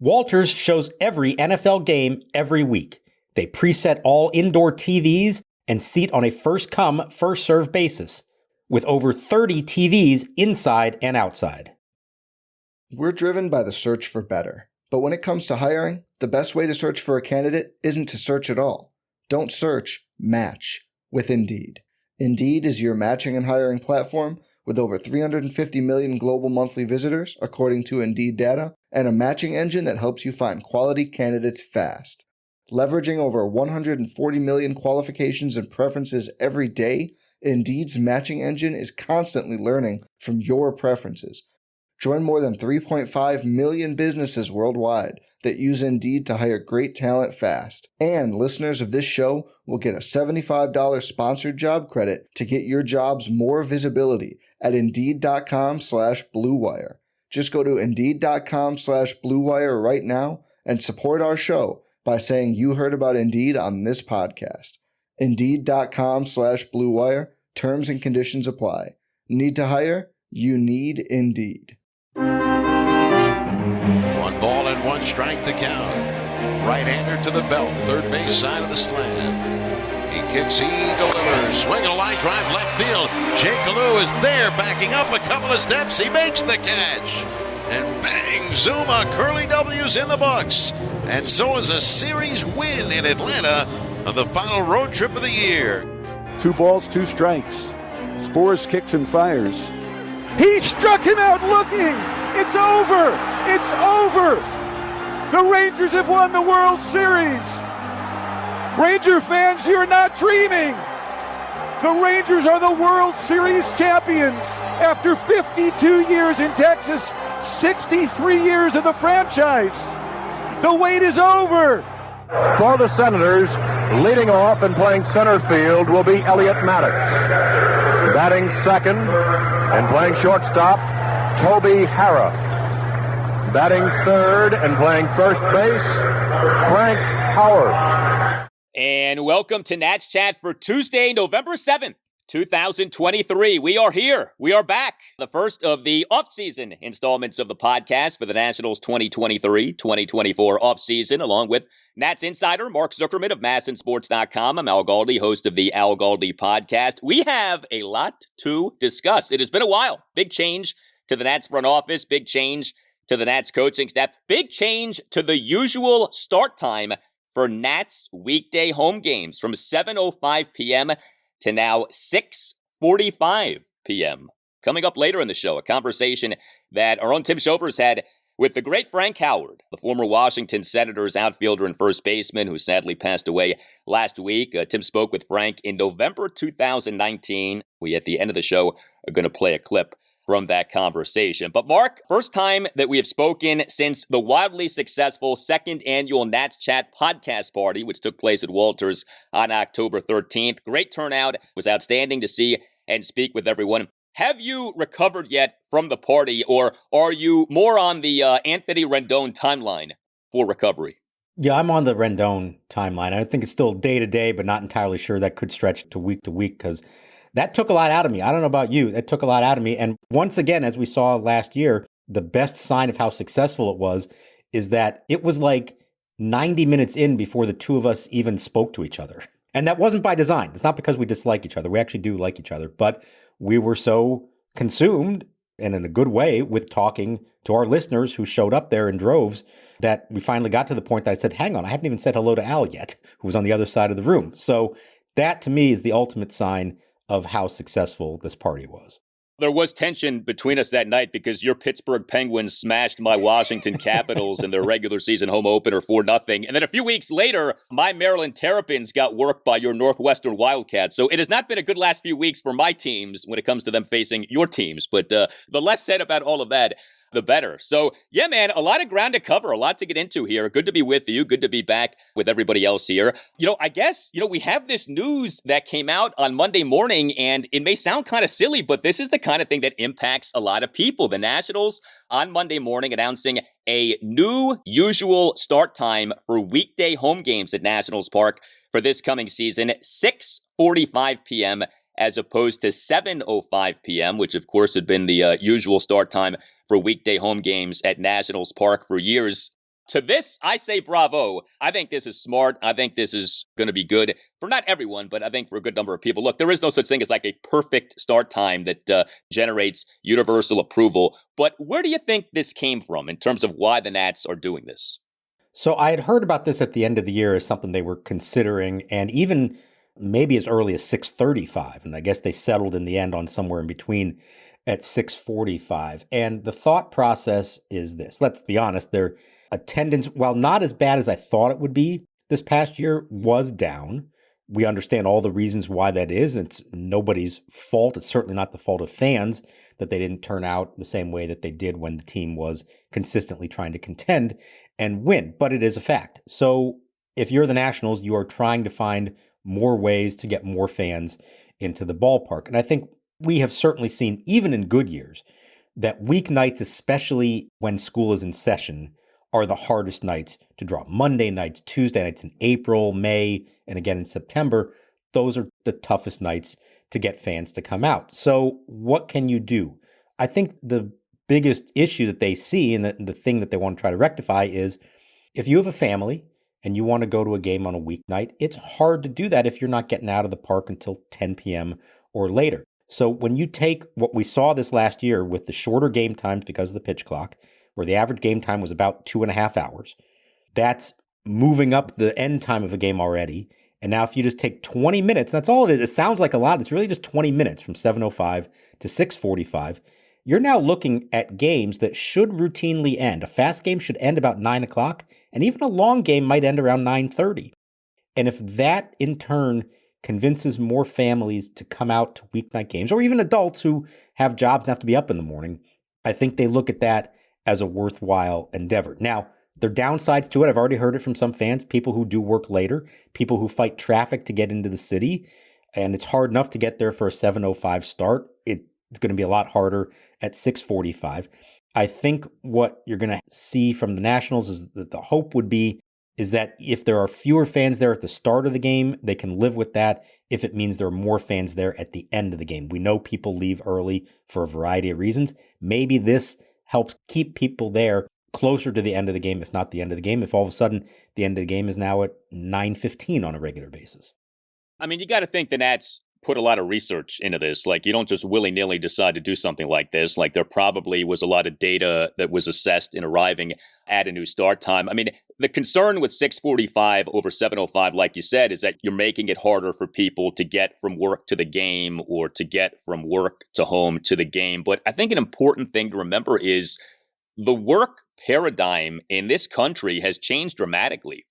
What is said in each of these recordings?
Walters shows every NFL game every week. They preset all indoor TVs and seat on a first-come, first-served basis, with over 30 TVs inside and outside. We're driven by the search for better. But when it comes to hiring, the best way to search for a candidate isn't to search at all. Don't search, match with Indeed. Indeed is your matching and hiring platform with over 350 million global monthly visitors, according to Indeed data, and a matching engine that helps you find quality candidates fast. Leveraging over 140 million qualifications and preferences every day, Indeed's matching engine is constantly learning from your preferences. Join more than 3.5 million businesses worldwide that use Indeed to hire great talent fast. And listeners of this show will get a $75 sponsored job credit to get your jobs more visibility at Indeed.com/Blue Wire. Just go to Indeed.com/Blue Wire right now and support our show by saying you heard about Indeed on this podcast. Indeed.com/Blue Wire. Terms and conditions apply. Need to hire? You need Indeed. 1 ball and 1 strike to count. Right-hander to the belt, third base side of the slant. He kicks, he delivers. Swing a line drive left field. Jake Alou is there, backing up a couple of steps. He makes the catch. And bang, Zuma, Curly W's in the books. And so is a series win in Atlanta on the final road trip of the year. 2 balls, 2 strikes. Spores kicks and fires. He struck him out looking. It's over. It's over. The Rangers have won the World Series. Ranger fans, you're not dreaming. The Rangers are the World Series champions after 52 years in Texas, 63 years of the franchise. The wait is over. For the Senators, leading off and playing center field will be Elliot Maddox. Batting second and playing shortstop, Toby Harrah. Batting third and playing first base, Frank Howard. And welcome to Nats Chat for Tuesday, November 7th, 2023. We are here. We are back. The first of the off-season installments of the podcast for the Nationals 2023-2024 off-season, along with Nats insider Mark Zuckerman of MASNsports.com. I'm Al Galdi, host of the Al Galdi podcast. We have a lot to discuss. It has been a while. Big change to the Nats front office. Big change to the Nats coaching staff. Big change to the usual start time for Nats weekday home games from 7:05 p.m. to now 6:45 p.m. Coming up later in the show, a conversation that our own Tim Shovers had with the great Frank Howard, the former Washington Senators outfielder and first baseman who sadly passed away last week. Tim spoke with Frank in November 2019. We, at the end of the show, are going to play a clip from that conversation. But Mark, first time that we have spoken since the wildly successful second annual Nats Chat podcast party, which took place at Walters on October 13th. Great turnout. It was outstanding to see and speak with everyone. Have you recovered yet from the party, or are you more on the Anthony Rendon timeline for recovery? Yeah, I'm on the Rendon timeline. I think it's still day to day, but not entirely sure that could stretch to week because that took a lot out of me. I don't know about you. That took a lot out of me. And once again, as we saw last year, the best sign of how successful it was is that it was like 90 minutes in before the two of us even spoke to each other. And that wasn't by design. It's not because we dislike each other. We actually do like each other. But we were so consumed, and in a good way, with talking to our listeners who showed up there in droves that we finally got to the point that I said, hang on, I haven't even said hello to Al yet, who was on the other side of the room. So that, to me, is the ultimate sign of how successful this party was. There was tension between us that night because your Pittsburgh Penguins smashed my Washington Capitals in their regular season home opener 4-0. And then a few weeks later, my Maryland Terrapins got worked by your Northwestern Wildcats. So it has not been a good last few weeks for my teams when it comes to them facing your teams. But the less said about all of that, the better. So, yeah, man, a lot of ground to cover, a lot to get into here. Good to be with you. Good to be back with everybody else here. I guess, we have this news that came out on Monday morning, and it may sound kind of silly, but this is the kind of thing that impacts a lot of people. The Nationals on Monday morning announcing a new usual start time for weekday home games at Nationals Park for this coming season, 6:45 p.m. as opposed to 7:05 p.m., which of course had been the usual start time for weekday home games at Nationals Park for years. To this, I say bravo. I think this is smart. I think this is going to be good for not everyone, but I think for a good number of people. Look, there is no such thing as like a perfect start time that generates universal approval. But where do you think this came from in terms of why the Nats are doing this? So I had heard about this at the end of the year as something they were considering, and even maybe as early as 6:35. And I guess they settled in the end on somewhere in between at 6:45. And the thought process is this. Let's be honest, their attendance, while not as bad as I thought it would be this past year, was down. We understand all the reasons why that is. It's nobody's fault. It's certainly not the fault of fans that they didn't turn out the same way that they did when the team was consistently trying to contend and win. But it is a fact. So if you're the Nationals, you are trying to find more ways to get more fans into the ballpark. And I think we have certainly seen, even in good years, that weeknights, especially when school is in session, are the hardest nights to draw. Monday nights, Tuesday nights in April, May, and again in September, those are the toughest nights to get fans to come out. So what can you do? I think the biggest issue that they see and the thing that they want to try to rectify is if you have a family and you want to go to a game on a weeknight, it's hard to do that if you're not getting out of the park until 10 p.m. or later. So when you take what we saw this last year with the shorter game times because of the pitch clock, where the average game time was about 2.5 hours, that's moving up the end time of a game already. And now if you just take 20 minutes, that's all it is. It sounds like a lot. It's really just 20 minutes from 7:05 to 6:45. You're now looking at games that should routinely end. A fast game should end about 9 o'clock, and even a long game might end around 9:30. And if that in turn convinces more families to come out to weeknight games, or even adults who have jobs and have to be up in the morning, I think they look at that as a worthwhile endeavor. Now, there are downsides to it. I've already heard it from some fans, people who do work later, people who fight traffic to get into the city, and it's hard enough to get there for a 7:05 start. It's going to be a lot harder at 6:45. I think what you're going to see from the Nationals is that the hope would be is that if there are fewer fans there at the start of the game, they can live with that if it means there are more fans there at the end of the game. We know people leave early for a variety of reasons. Maybe this helps keep people there closer to the end of the game, if not the end of the game, if all of a sudden the end of the game is now at 9:15 on a regular basis. I mean, you got to think the Nats put a lot of research into this. Like, you don't just willy-nilly decide to do something like this. Like, there probably was a lot of data that was assessed in arriving at a new start time. I mean, the concern with 6:45 over 7:05, like you said, is that you're making it harder for people to get from work to the game or to get from work to home to the game. But I think an important thing to remember is the work paradigm in this country has changed dramatically.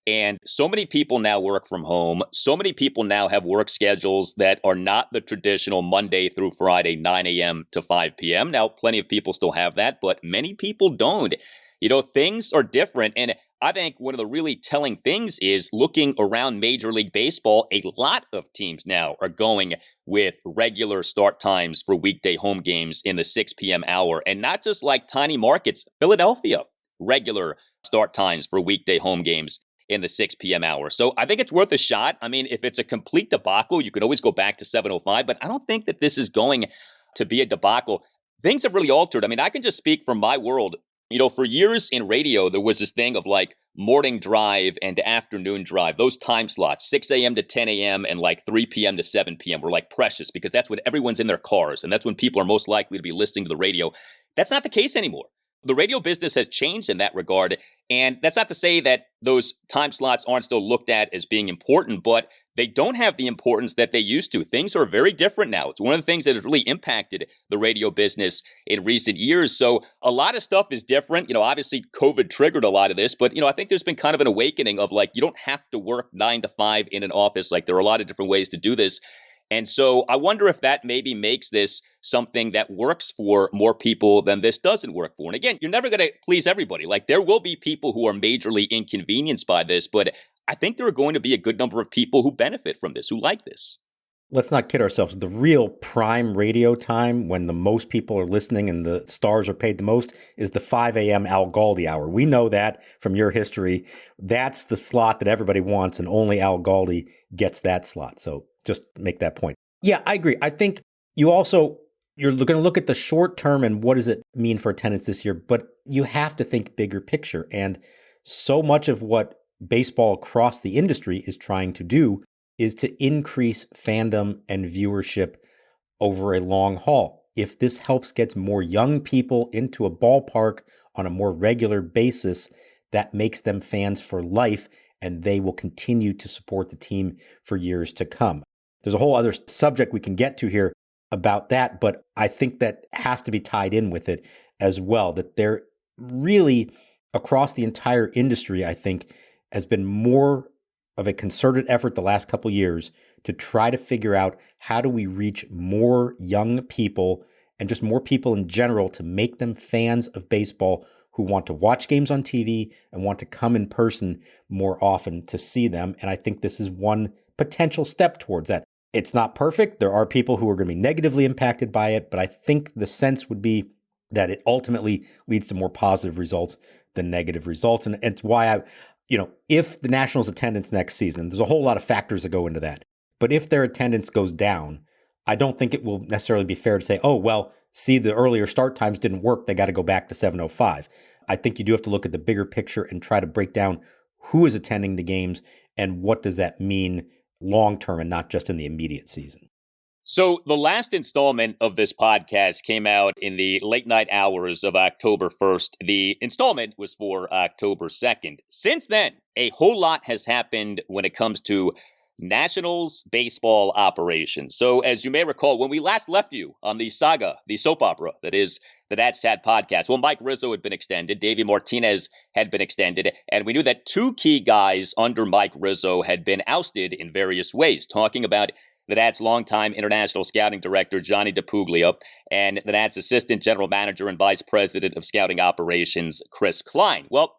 And so many people now work from home. So many people now have work schedules that are not the traditional Monday through Friday, 9 a.m. to 5 p.m. Now, plenty of people still have that, but many people don't. You know, things are different. And I think one of the really telling things is looking around Major League Baseball, a lot of teams now are going with regular start times for weekday home games in the 6 p.m. hour. And not just like tiny markets, Philadelphia, regular start times for weekday home games in the 6 p.m. hour. So I think it's worth a shot. I mean, if it's a complete debacle, you could always go back to 7:05, but I don't think that this is going to be a debacle. Things have really altered. I mean, I can just speak from my world. You know, for years in radio, there was this thing of like morning drive and afternoon drive. Those time slots, 6 a.m. to 10 a.m. and like 3 p.m. to 7 p.m. were like precious because that's when everyone's in their cars and that's when people are most likely to be listening to the radio. That's not the case anymore. The radio business has changed in that regard. And that's not to say that those time slots aren't still looked at as being important, but they don't have the importance that they used to. Things are very different now. It's one of the things that has really impacted the radio business in recent years. So a lot of stuff is different. You know, obviously COVID triggered a lot of this, but, you know, I think there's been kind of an awakening of like, you don't have to work 9 to 5 in an office. Like there are a lot of different ways to do this. And so I wonder if that maybe makes this something that works for more people than this doesn't work for. And again, you're never going to please everybody. Like there will be people who are majorly inconvenienced by this, but I think there are going to be a good number of people who benefit from this, who like this. Let's not kid ourselves. The real prime radio time when the most people are listening and the stars are paid the most is the 5 a.m. Al Galdi hour. We know that from your history. That's the slot that everybody wants, and only Al Galdi gets that slot. So just make that point. Yeah, I agree. I think you you're going to look at the short term and what does it mean for attendance this year, but you have to think bigger picture. And so much of what baseball across the industry is trying to do is to increase fandom and viewership over a long haul. If this helps get more young people into a ballpark on a more regular basis, that makes them fans for life, and they will continue to support the team for years to come. There's a whole other subject we can get to here about that, but I think that has to be tied in with it as well, that there really, across the entire industry, I think, has been more of a concerted effort the last couple of years to try to figure out how do we reach more young people and just more people in general to make them fans of baseball who want to watch games on TV and want to come in person more often to see them. And I think this is one potential step towards that. It's not perfect. There are people who are going to be negatively impacted by it, but I think the sense would be that it ultimately leads to more positive results than negative results. And it's why if the Nationals' attendance next season, there's a whole lot of factors that go into that. But if their attendance goes down, I don't think it will necessarily be fair to say, oh, well, see, the earlier start times didn't work. They got to go back to 7:05. I think you do have to look at the bigger picture and try to break down who is attending the games and what does that mean long term and not just in the immediate season. So the last installment of this podcast came out in the late night hours of October 1st. The installment was for October 2nd. Since then, a whole lot has happened when it comes to Nationals baseball operations. So as you may recall, when we last left you on the saga, the soap opera that is the Nats Chat podcast, well, Mike Rizzo had been extended, Davey Martinez had been extended, and we knew that two key guys under Mike Rizzo had been ousted in various ways, talking about the Nats' longtime international scouting director, Johnny DePuglia, and the Nats' assistant general manager and vice president of scouting operations, Chris Klein. Well,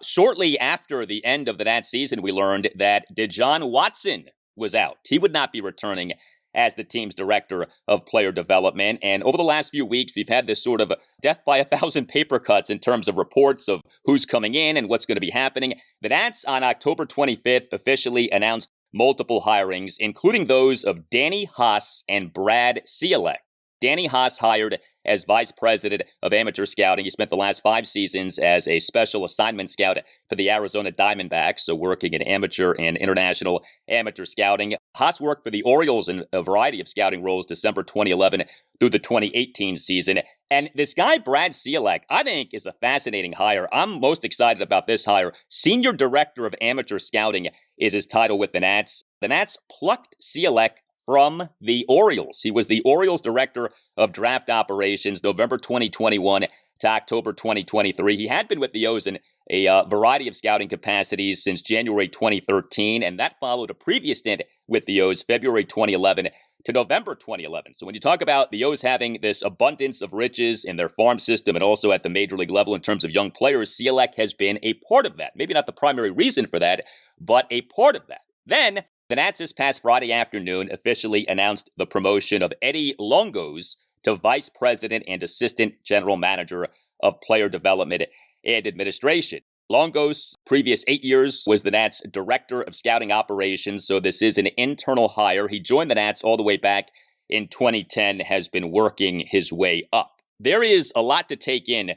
shortly after the end of the Nats season, we learned that DeJohn Watson was out. He would not be returning as the team's director of player development. And over the last few weeks, we've had this sort of death by 1,000 paper cuts in terms of reports of who's coming in and what's going to be happening. The Nats on October 25th officially announced multiple hirings, including those of Danny Haas and Brad Ciolek. Danny Haas hired as vice president of amateur scouting. He spent the last 5 seasons as a special assignment scout for the Arizona Diamondbacks, so working in amateur and international amateur scouting. Haas worked for the Orioles in a variety of scouting roles December 2011 through the 2018 season. And this guy, Brad Ciolek, I think is a fascinating hire. I'm most excited about this hire. Senior Director of Amateur Scouting is his title with the Nats. The Nats plucked Ciolek from the Orioles. He was the Orioles Director of Draft Operations, November 2021 to October 2023. He had been with the O's in a variety of scouting capacities since January 2013, and that followed a previous stint with the O's, February 2011 to November 2011. So when you talk about the O's having this abundance of riches in their farm system and also at the major league level in terms of young players, Ciolek has been a part of that. Maybe not the primary reason for that, but a part of that. Then the Nats this past Friday afternoon officially announced the promotion of Eddie Longos to Vice President and Assistant General Manager of Player Development and Administration. Longos, previous 8 years, was the Nats Director of Scouting Operations, so this is an internal hire. He joined the Nats all the way back in 2010, has been working his way up. There is a lot to take in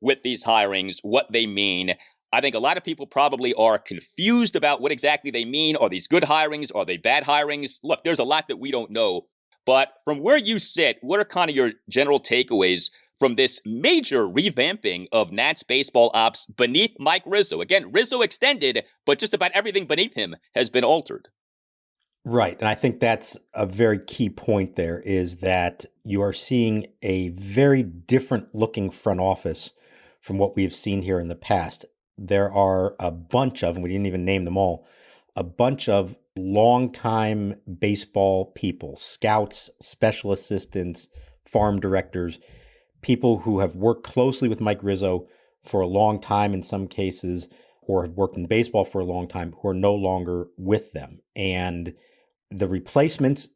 with these hirings, what they mean. I think a lot of people probably are confused about what exactly they mean. Are these good hirings? Are they bad hirings? Look, there's a lot that we don't know. But from where you sit, what are kind of your general takeaways from this major revamping of Nats baseball ops beneath Mike Rizzo? Again, Rizzo extended, but just about everything beneath him has been altered. Right. And I think that's a very key point there, is that you are seeing a very different looking front office from what we've seen here in the past. There are a bunch of, and we didn't even name them all, a bunch of longtime baseball people, scouts, special assistants, farm directors, people who have worked closely with Mike Rizzo for a long time in some cases, or have worked in baseball for a long time, who are no longer with them. And the replacements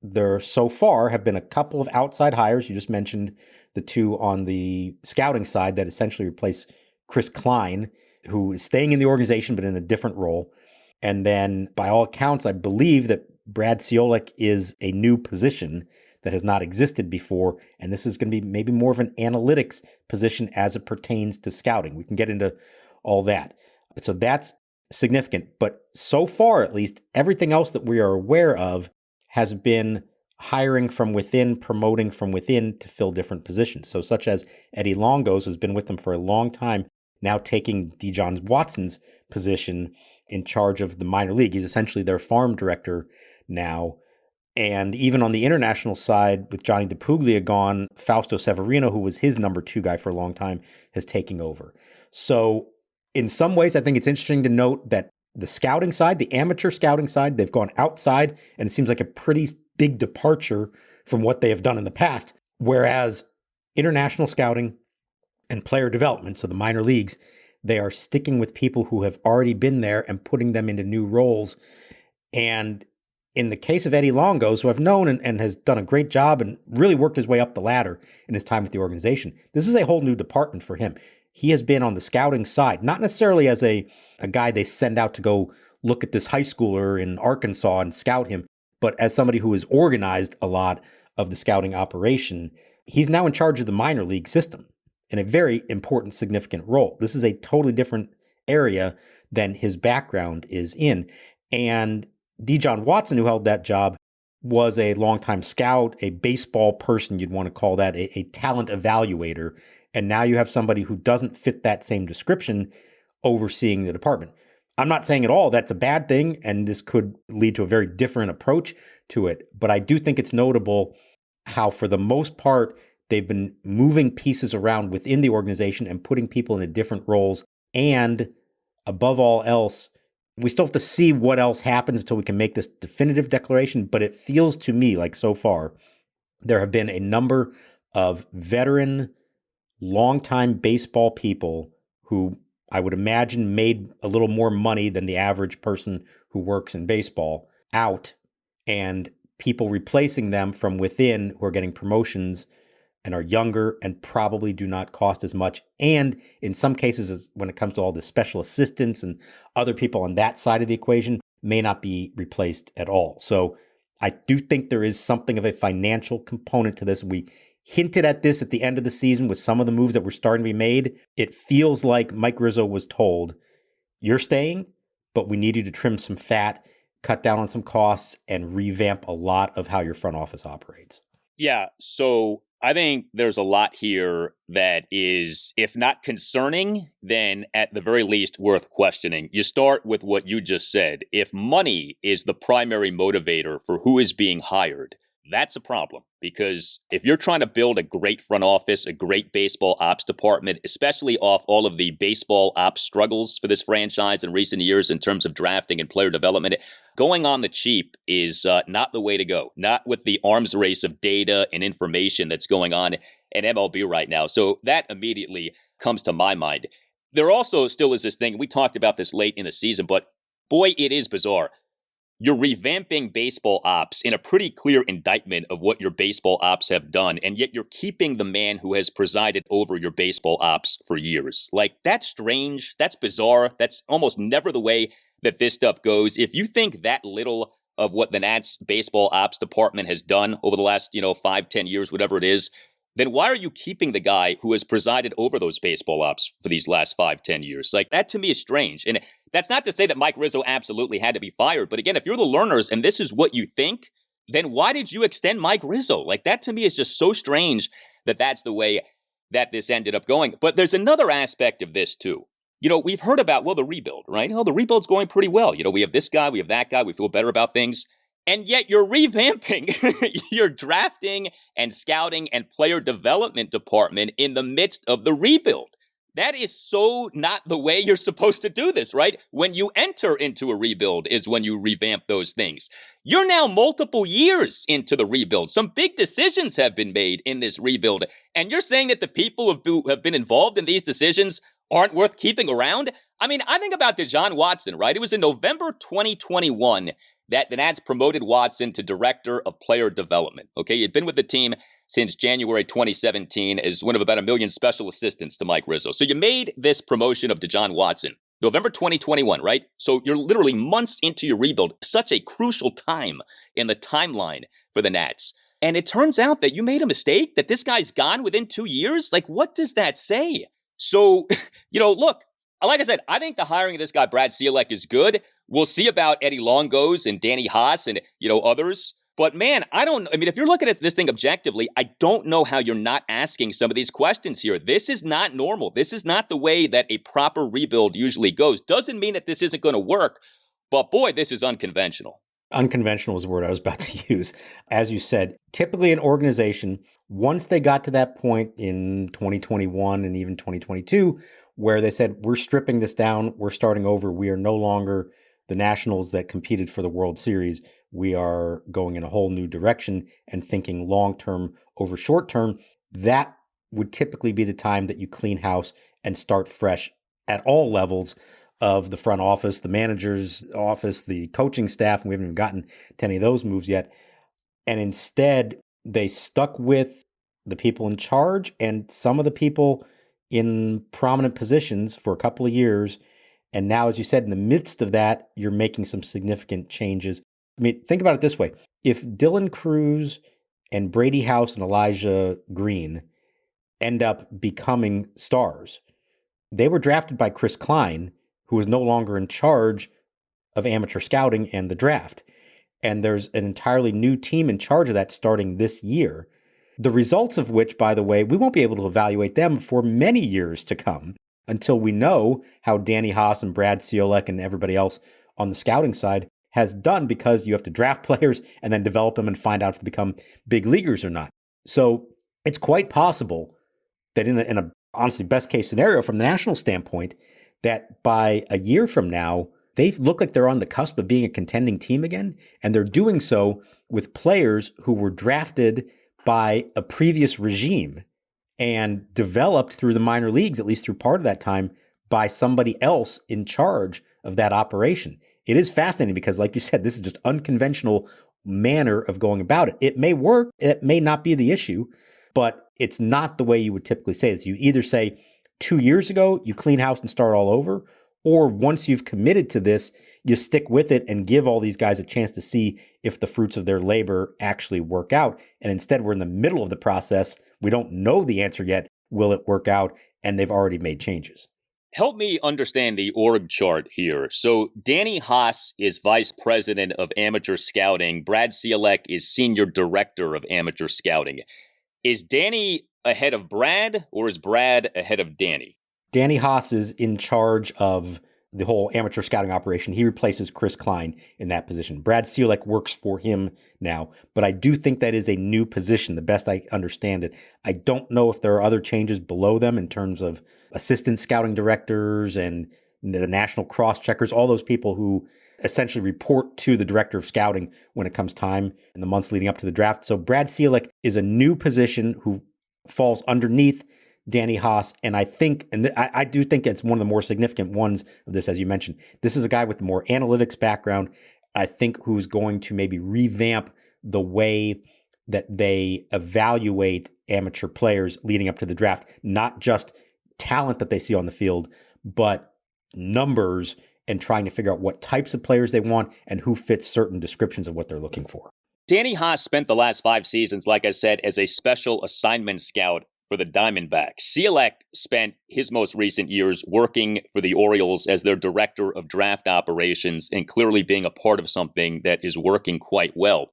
there so far have been a couple of outside hires. You just mentioned the two on the scouting side that essentially replace Chris Klein, who is staying in the organization but in a different role. And then by all accounts, I believe that Brad Ciolek is a new position that has not existed before. And this is going to be maybe more of an analytics position as it pertains to scouting. We can get into all that. So that's significant. But so far, at least, everything else that we are aware of has been hiring from within, promoting from within to fill different positions. So such as Eddie Longos has been with them for a long time, now taking Dijon Watson's position in charge of the minor league. He's essentially their farm director now. And even on the international side, with Johnny DePuglia gone, Fausto Severino, who was his number 2 guy for a long time, is taking over. So in some ways, I think it's interesting to note that the scouting side, the amateur scouting side, they've gone outside, and it seems like a pretty big departure from what they have done in the past. Whereas international scouting and player development, so the minor leagues, they are sticking with people who have already been there and putting them into new roles. And in the case of Eddie Longos, who I've known and has done a great job and really worked his way up the ladder in his time with the organization, this is a whole new department for him. He has been on the scouting side, not necessarily as a guy they send out to go look at this high schooler in Arkansas and scout him, but as somebody who has organized a lot of the scouting operation. He's now in charge of the minor league system in a very important, significant role. This is a totally different area than his background is in. And Dijon Watson, who held that job, was a longtime scout, a baseball person, you'd want to call that, a talent evaluator. And now you have somebody who doesn't fit that same description overseeing the department. I'm not saying at all that's a bad thing, and this could lead to a very different approach to it. But I do think it's notable how, for the most part, they've been moving pieces around within the organization and putting people into different roles. And above all else, we still have to see what else happens until we can make this definitive declaration. But it feels to me like so far, there have been a number of veteran, longtime baseball people who I would imagine made a little more money than the average person who works in baseball out, and people replacing them from within who are getting promotions and are younger and probably do not cost as much. And in some cases, when it comes to all the special assistants and other people on that side of the equation, may not be replaced at all. So I do think there is something of a financial component to this. We hinted at this at the end of the season with some of the moves that were starting to be made. It feels like Mike Rizzo was told, you're staying, but we need you to trim some fat, cut down on some costs, and revamp a lot of how your front office operates. Yeah, so I think there's a lot here that is, if not concerning, then at the very least worth questioning. You start with what you just said. If money is the primary motivator for who is being hired, that's a problem, because if you're trying to build a great front office, a great baseball ops department, especially off all of the baseball ops struggles for this franchise in recent years in terms of drafting and player development, going on the cheap is not the way to go, not with the arms race of data and information that's going on in MLB right now. So that immediately comes to my mind. There also still is this thing, we talked about this late in the season, but boy, it is bizarre. You're revamping baseball ops in a pretty clear indictment of what your baseball ops have done, and yet you're keeping the man who has presided over your baseball ops for years. Like, that's strange. That's bizarre. That's almost never the way that this stuff goes. If you think that little of what the Nats baseball ops department has done over the last, 5-10 years, whatever it is, then why are you keeping the guy who has presided over those baseball ops for these last 5-10 years? Like, that to me is strange. And that's not to say that Mike Rizzo absolutely had to be fired. But again, if you're the learners and this is what you think, then why did you extend Mike Rizzo? Like, that to me is just so strange that that's the way that this ended up going. But there's another aspect of this too. We've heard about, the rebuild, right? The rebuild's going pretty well. We have this guy, we have that guy, we feel better about things. And yet you're revamping your drafting and scouting and player development department in the midst of the rebuild. That is so not the way you're supposed to do this, right? When you enter into a rebuild is when you revamp those things. You're now multiple years into the rebuild. Some big decisions have been made in this rebuild. And you're saying that the people who have been involved in these decisions aren't worth keeping around? I mean, I think about Dijon Watson, right? It was in November 2021 that the Nats promoted Watson to Director of Player Development. Okay, he had been with the team since January 2017 as one of about 1 million special assistants to Mike Rizzo. So you made this promotion of Dijon Watson, November 2021, right? So you're literally months into your rebuild, such a crucial time in the timeline for the Nats. And it turns out that you made a mistake, that this guy's gone within 2 years. Like, what does that say? So, look, like I said, I think the hiring of this guy, Brad Ciolek, is good. We'll see about Eddie Longos and Danny Haas and, others. But man, if you're looking at this thing objectively, I don't know how you're not asking some of these questions here. This is not normal. This is not the way that a proper rebuild usually goes. Doesn't mean that this isn't going to work, but boy, this is unconventional. Unconventional is the word I was about to use. As you said, typically an organization, once they got to that point in 2021 and even 2022, where they said, we're stripping this down, we're starting over, we are no longer the Nationals that competed for the World Series. We are going in a whole new direction and thinking long-term over short-term. That would typically be the time that you clean house and start fresh at all levels of the front office, the manager's office, the coaching staff. And we haven't even gotten to any of those moves yet. And instead, they stuck with the people in charge and some of the people in prominent positions for a couple of years. And now, as you said, in the midst of that, you're making some significant changes. I mean, think about it this way. If Dylan Cruz and Brady House and Elijah Green end up becoming stars, they were drafted by Chris Klein, who is no longer in charge of amateur scouting and the draft. And there's an entirely new team in charge of that starting this year. The results of which, by the way, we won't be able to evaluate them for many years to come until we know how Danny Haas and Brad Ciolek and everybody else on the scouting side has done, because you have to draft players and then develop them and find out if they become big leaguers or not. So it's quite possible that in a honestly best case scenario from the national standpoint, that by a year from now, they look like they're on the cusp of being a contending team again. And they're doing so with players who were drafted by a previous regime and developed through the minor leagues, at least through part of that time, by somebody else in charge of that operation. It is fascinating because, like you said, this is just unconventional manner of going about it. It may work, it may not be the issue, but it's not the way you would typically say this. You either say 2 years ago, you clean house and start all over, or once you've committed to this, you stick with it and give all these guys a chance to see if the fruits of their labor actually work out. And instead, we're in the middle of the process. We don't know the answer yet. Will it work out? And they've already made changes. Help me understand the org chart here. So Danny Haas is vice president of amateur scouting. Brad Ciolek is senior director of amateur scouting. Is Danny ahead of Brad, or is Brad ahead of Danny? Danny Haas is in charge of the whole amateur scouting operation. He replaces Chris Klein in that position. Brad Ciolek works for him now, but I do think that is a new position, the best I understand it. I don't know if there are other changes below them in terms of assistant scouting directors and the national cross-checkers, all those people who essentially report to the director of scouting when it comes time in the months leading up to the draft. So Brad Ciolek is a new position who falls underneath Danny Haas, and I think, I do think it's one of the more significant ones of this, as you mentioned. This is a guy with more analytics background, I think, who's going to maybe revamp the way that they evaluate amateur players leading up to the draft, not just talent that they see on the field, but numbers, and trying to figure out what types of players they want and who fits certain descriptions of what they're looking for. Danny Haas spent the last 5 seasons, like I said, as a special assignment scout for the Diamondbacks. Ciolek spent his most recent years working for the Orioles as their director of draft operations and clearly being a part of something that is working quite well.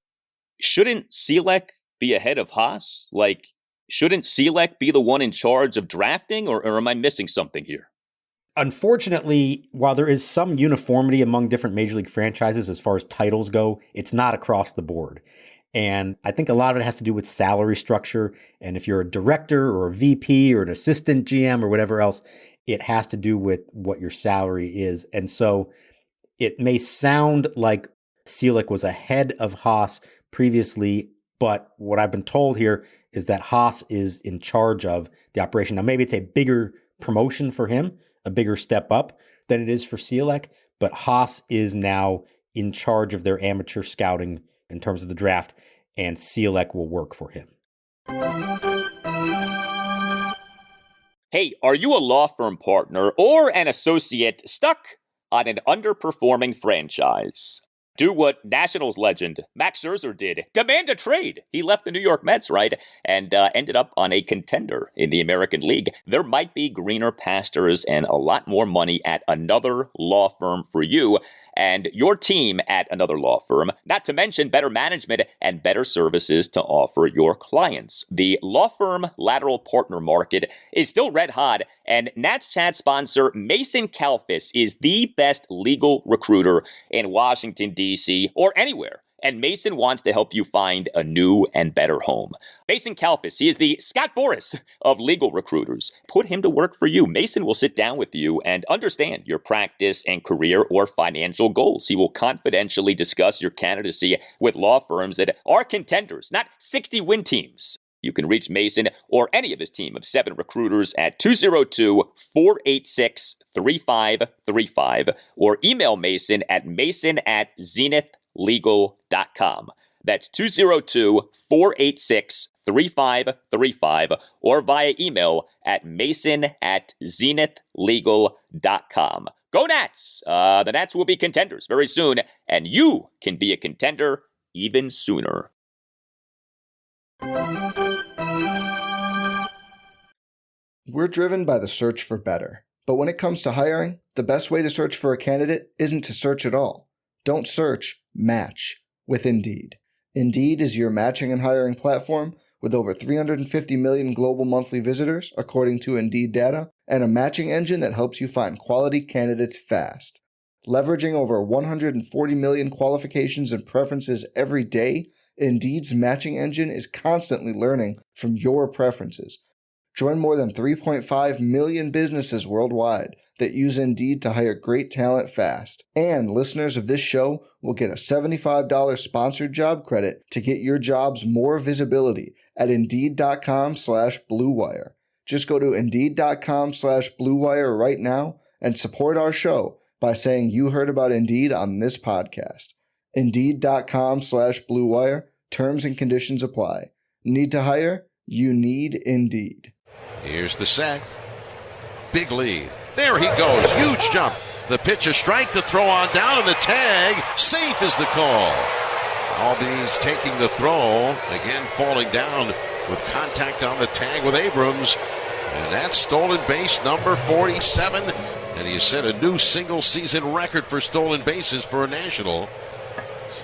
Shouldn't Ciolek be ahead of Haas? Like, shouldn't Ciolek be the one in charge of drafting, or am I missing something here? Unfortunately, while there is some uniformity among different major league franchises as far as titles go, it's not across the board. And I think a lot of it has to do with salary structure. And if you're a director or a VP or an assistant GM or whatever else, it has to do with what your salary is. And so it may sound like Ciolek was ahead of Haas previously, but what I've been told here is that Haas is in charge of the operation. Now, maybe it's a bigger promotion for him, a bigger step up than it is for Ciolek, but Haas is now in charge of their amateur scouting in terms of the draft, and Ciolek will work for him. Hey, are you a law firm partner or an associate stuck on an underperforming franchise? Do what Nationals legend Max Scherzer did. Demand a trade. He left the New York Mets, right? And ended up on a contender in the American League. There might be greener pastures and a lot more money at another law firm for you and your team at another law firm, not to mention better management and better services to offer your clients. The law firm lateral partner market is still red hot, and Nats Chat sponsor Mason Kalfas is the best legal recruiter in Washington, D.C., or anywhere. And Mason wants to help you find a new and better home. Mason Kalfas, he is the Scott Boras of legal recruiters. Put him to work for you. Mason will sit down with you and understand your practice and career or financial goals. He will confidentially discuss your candidacy with law firms that are contenders, not 60-win teams. You can reach Mason or any of his team of 7 recruiters at 202-486-3535 or email Mason at mason@zenithlegal.com. That's 202-486-3535 or via email at mason@zenithlegal.com. Go Nats! The Nats will be contenders very soon, and you can be a contender even sooner. We're driven by the search for better. But when it comes to hiring, the best way to search for a candidate isn't to search at all. Don't search, match with Indeed. Indeed is your matching and hiring platform with over 350 million global monthly visitors, according to Indeed data, and a matching engine that helps you find quality candidates fast. Leveraging over 140 million qualifications and preferences every day, Indeed's matching engine is constantly learning from your preferences. Join more than 3.5 million businesses worldwide that use Indeed to hire great talent fast. And listeners of this show will get a $75 sponsored job credit to get your jobs more visibility at Indeed.com/Blue Wire. Just go to Indeed.com/Blue Wire right now and support our show by saying you heard about Indeed on this podcast. Indeed.com/Blue Wire. Terms and conditions apply. Need to hire? You need Indeed. Here's the set. Big lead. There he goes. Huge jump. The pitch, a strike, to throw on down, and the tag. Safe is the call. Albies taking the throw. Again, falling down with contact on the tag with Abrams. And that's stolen base number 47. And he set a new single-season record for stolen bases for a National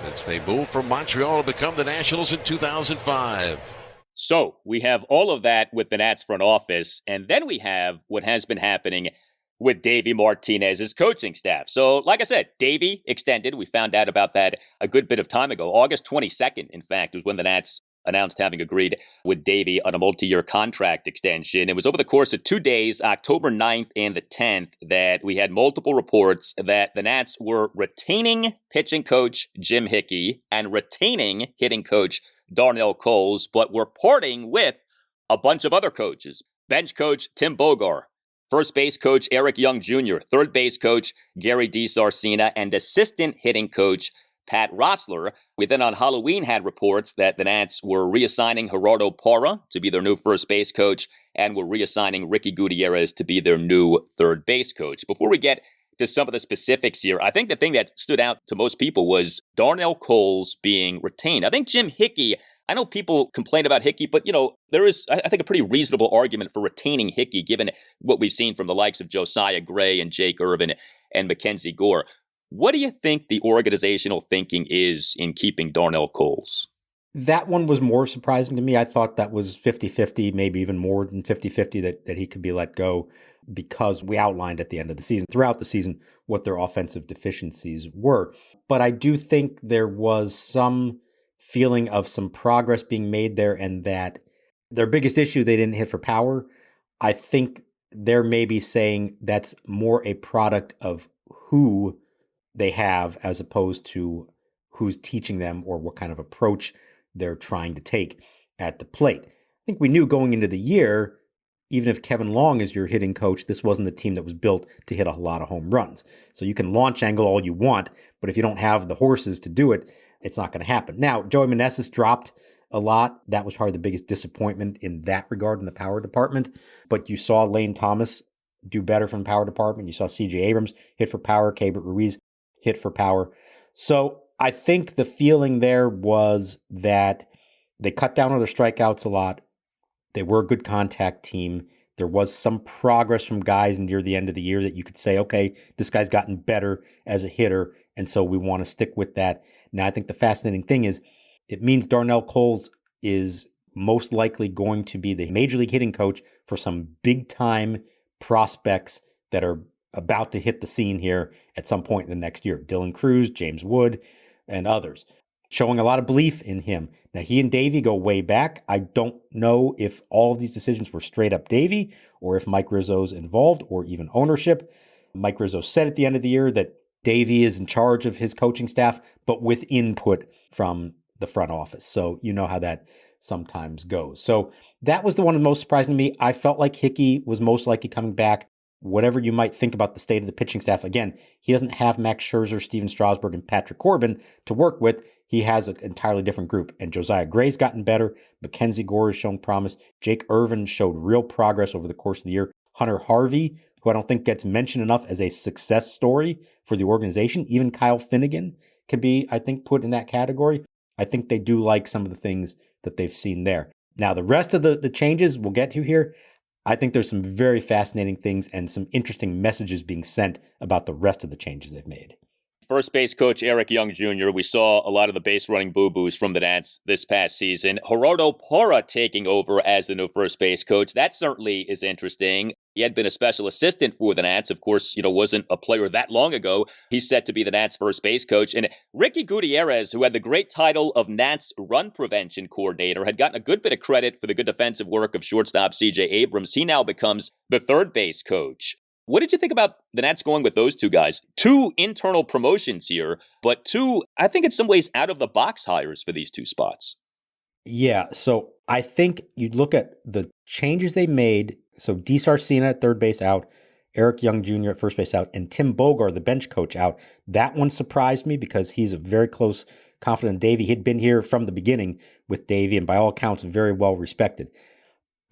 since they moved from Montreal to become the Nationals in 2005. So we have all of that with the Nats front office, and then we have what has been happening with Davey Martinez's coaching staff. So like I said, Davey extended. We found out about that a good bit of time ago. August 22nd, in fact, was when the Nats announced having agreed with Davey on a multi-year contract extension. It was over the course of 2 days, October 9th and the 10th, that we had multiple reports that the Nats were retaining pitching coach Jim Hickey and retaining hitting coach Darnell Coles, but we're parting with a bunch of other coaches. Bench coach Tim Bogar, first base coach Eric Young Jr., third base coach Gary DiSarcina, and assistant hitting coach Pat Rossler. We then on Halloween had reports that the Nats were reassigning Gerardo Parra to be their new first base coach and were reassigning Ricky Gutierrez to be their new third base coach. Before we get to some of the specifics here, I think the thing that stood out to most people was Darnell Coles being retained. I think Jim Hickey, I know people complain about Hickey, but, there is, I think, a pretty reasonable argument for retaining Hickey, given what we've seen from the likes of Josiah Gray and Jake Irvin and Mackenzie Gore. What do you think the organizational thinking is in keeping Darnell Coles? That one was more surprising to me. I thought that was 50-50, maybe even more than 50-50 that he could be let go, because we outlined at the end of the season, throughout the season, what their offensive deficiencies were. But I do think there was some feeling of some progress being made there, and that their biggest issue, they didn't hit for power. I think they're maybe saying that's more a product of who they have as opposed to who's teaching them or what kind of approach they're trying to take at the plate. I think we knew going into the year, even if Kevin Long is your hitting coach, this wasn't a team that was built to hit a lot of home runs. So you can launch angle all you want, but if you don't have the horses to do it, it's not going to happen. Now, Joey Meneses dropped a lot. That was probably the biggest disappointment in that regard in the power department. But you saw Lane Thomas do better from the power department. You saw C.J. Abrams hit for power. Keibert Ruiz hit for power. So I think the feeling there was that they cut down on their strikeouts a lot. They were a good contact team. There was some progress from guys near the end of the year that you could say, okay, this guy's gotten better as a hitter, and so we want to stick with that. Now, I think the fascinating thing is it means Darnell Coles is most likely going to be the major league hitting coach for some big-time prospects that are about to hit the scene here at some point in the next year. Dylan Cruz, James Wood, and others, showing a lot of belief in him. Now, he and Davey go way back. I don't know if all of these decisions were straight up Davey or if Mike Rizzo's involved or even ownership. Mike Rizzo said at the end of the year that Davey is in charge of his coaching staff, but with input from the front office. So you know how that sometimes goes. So that was the one that most surprising to me. I felt like Hickey was most likely coming back. Whatever you might think about the state of the pitching staff, again, he doesn't have Max Scherzer, Steven Strasburg, and Patrick Corbin to work with. He has an entirely different group. And Josiah Gray's gotten better. Mackenzie Gore has shown promise. Jake Irvin showed real progress over the course of the year. Hunter Harvey, who I don't think gets mentioned enough as a success story for the organization. Even Kyle Finnegan could be, I think, put in that category. I think they do like some of the things that they've seen there. Now, the rest of the changes we'll get to here, I think there's some very fascinating things and some interesting messages being sent about the rest of the changes they've made. First base coach Eric Young Jr., we saw a lot of the base running boo-boos from the Nats this past season. Gerardo Parra taking over as the new first base coach. That certainly is interesting. He had been a special assistant for the Nats. Of course, wasn't a player that long ago. He's set to be the Nats first base coach. And Ricky Gutierrez, who had the great title of Nats run prevention coordinator, had gotten a good bit of credit for the good defensive work of shortstop C.J. Abrams. He now becomes the third base coach. What did you think about the Nats going with those two guys? Two internal promotions here, but two, I think in some ways, out-of-the-box hires for these two spots. Yeah, so I think you'd look at the changes they made. So D. Sarcina at third base out, Eric Young Jr. at first base out, and Tim Bogar, the bench coach, out. That one surprised me because he's a very close confidant in Davey. He'd been here from the beginning with Davey and by all accounts, very well respected.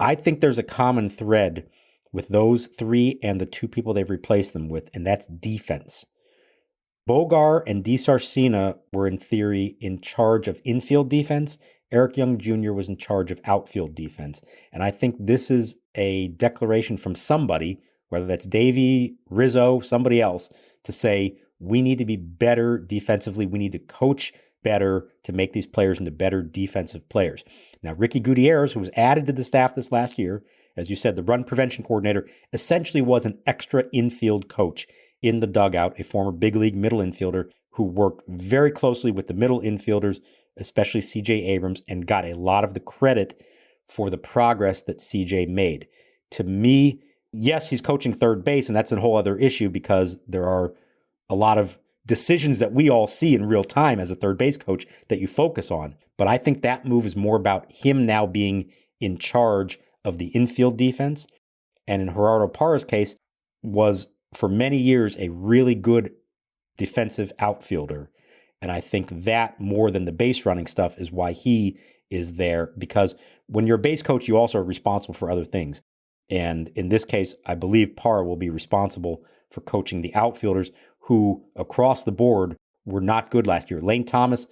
I think there's a common thread with those three and the two people they've replaced them with, and that's defense. Bogar and D. Sarcina were, in theory, in charge of infield defense. Eric Young Jr. was in charge of outfield defense. And I think this is a declaration from somebody, whether that's Davey, Rizzo, somebody else, to say, we need to be better defensively. We need to coach better to make these players into better defensive players. Now, Ricky Gutierrez, who was added to the staff this last year, as you said, the run prevention coordinator, essentially was an extra infield coach in the dugout, a former big league middle infielder who worked very closely with the middle infielders, especially C.J. Abrams, and got a lot of the credit for the progress that C.J. made. To me, yes, he's coaching third base, and that's a whole other issue because there are a lot of decisions that we all see in real time as a third base coach that you focus on. But I think that move is more about him now being in charge of the infield defense. And in Gerardo Parra's case, was for many years a really good defensive outfielder. And I think that more than the base running stuff is why he is there, because when you're a base coach, you also are responsible for other things. And in this case, I believe Parra will be responsible for coaching the outfielders who across the board were not good last year. Lane Thomas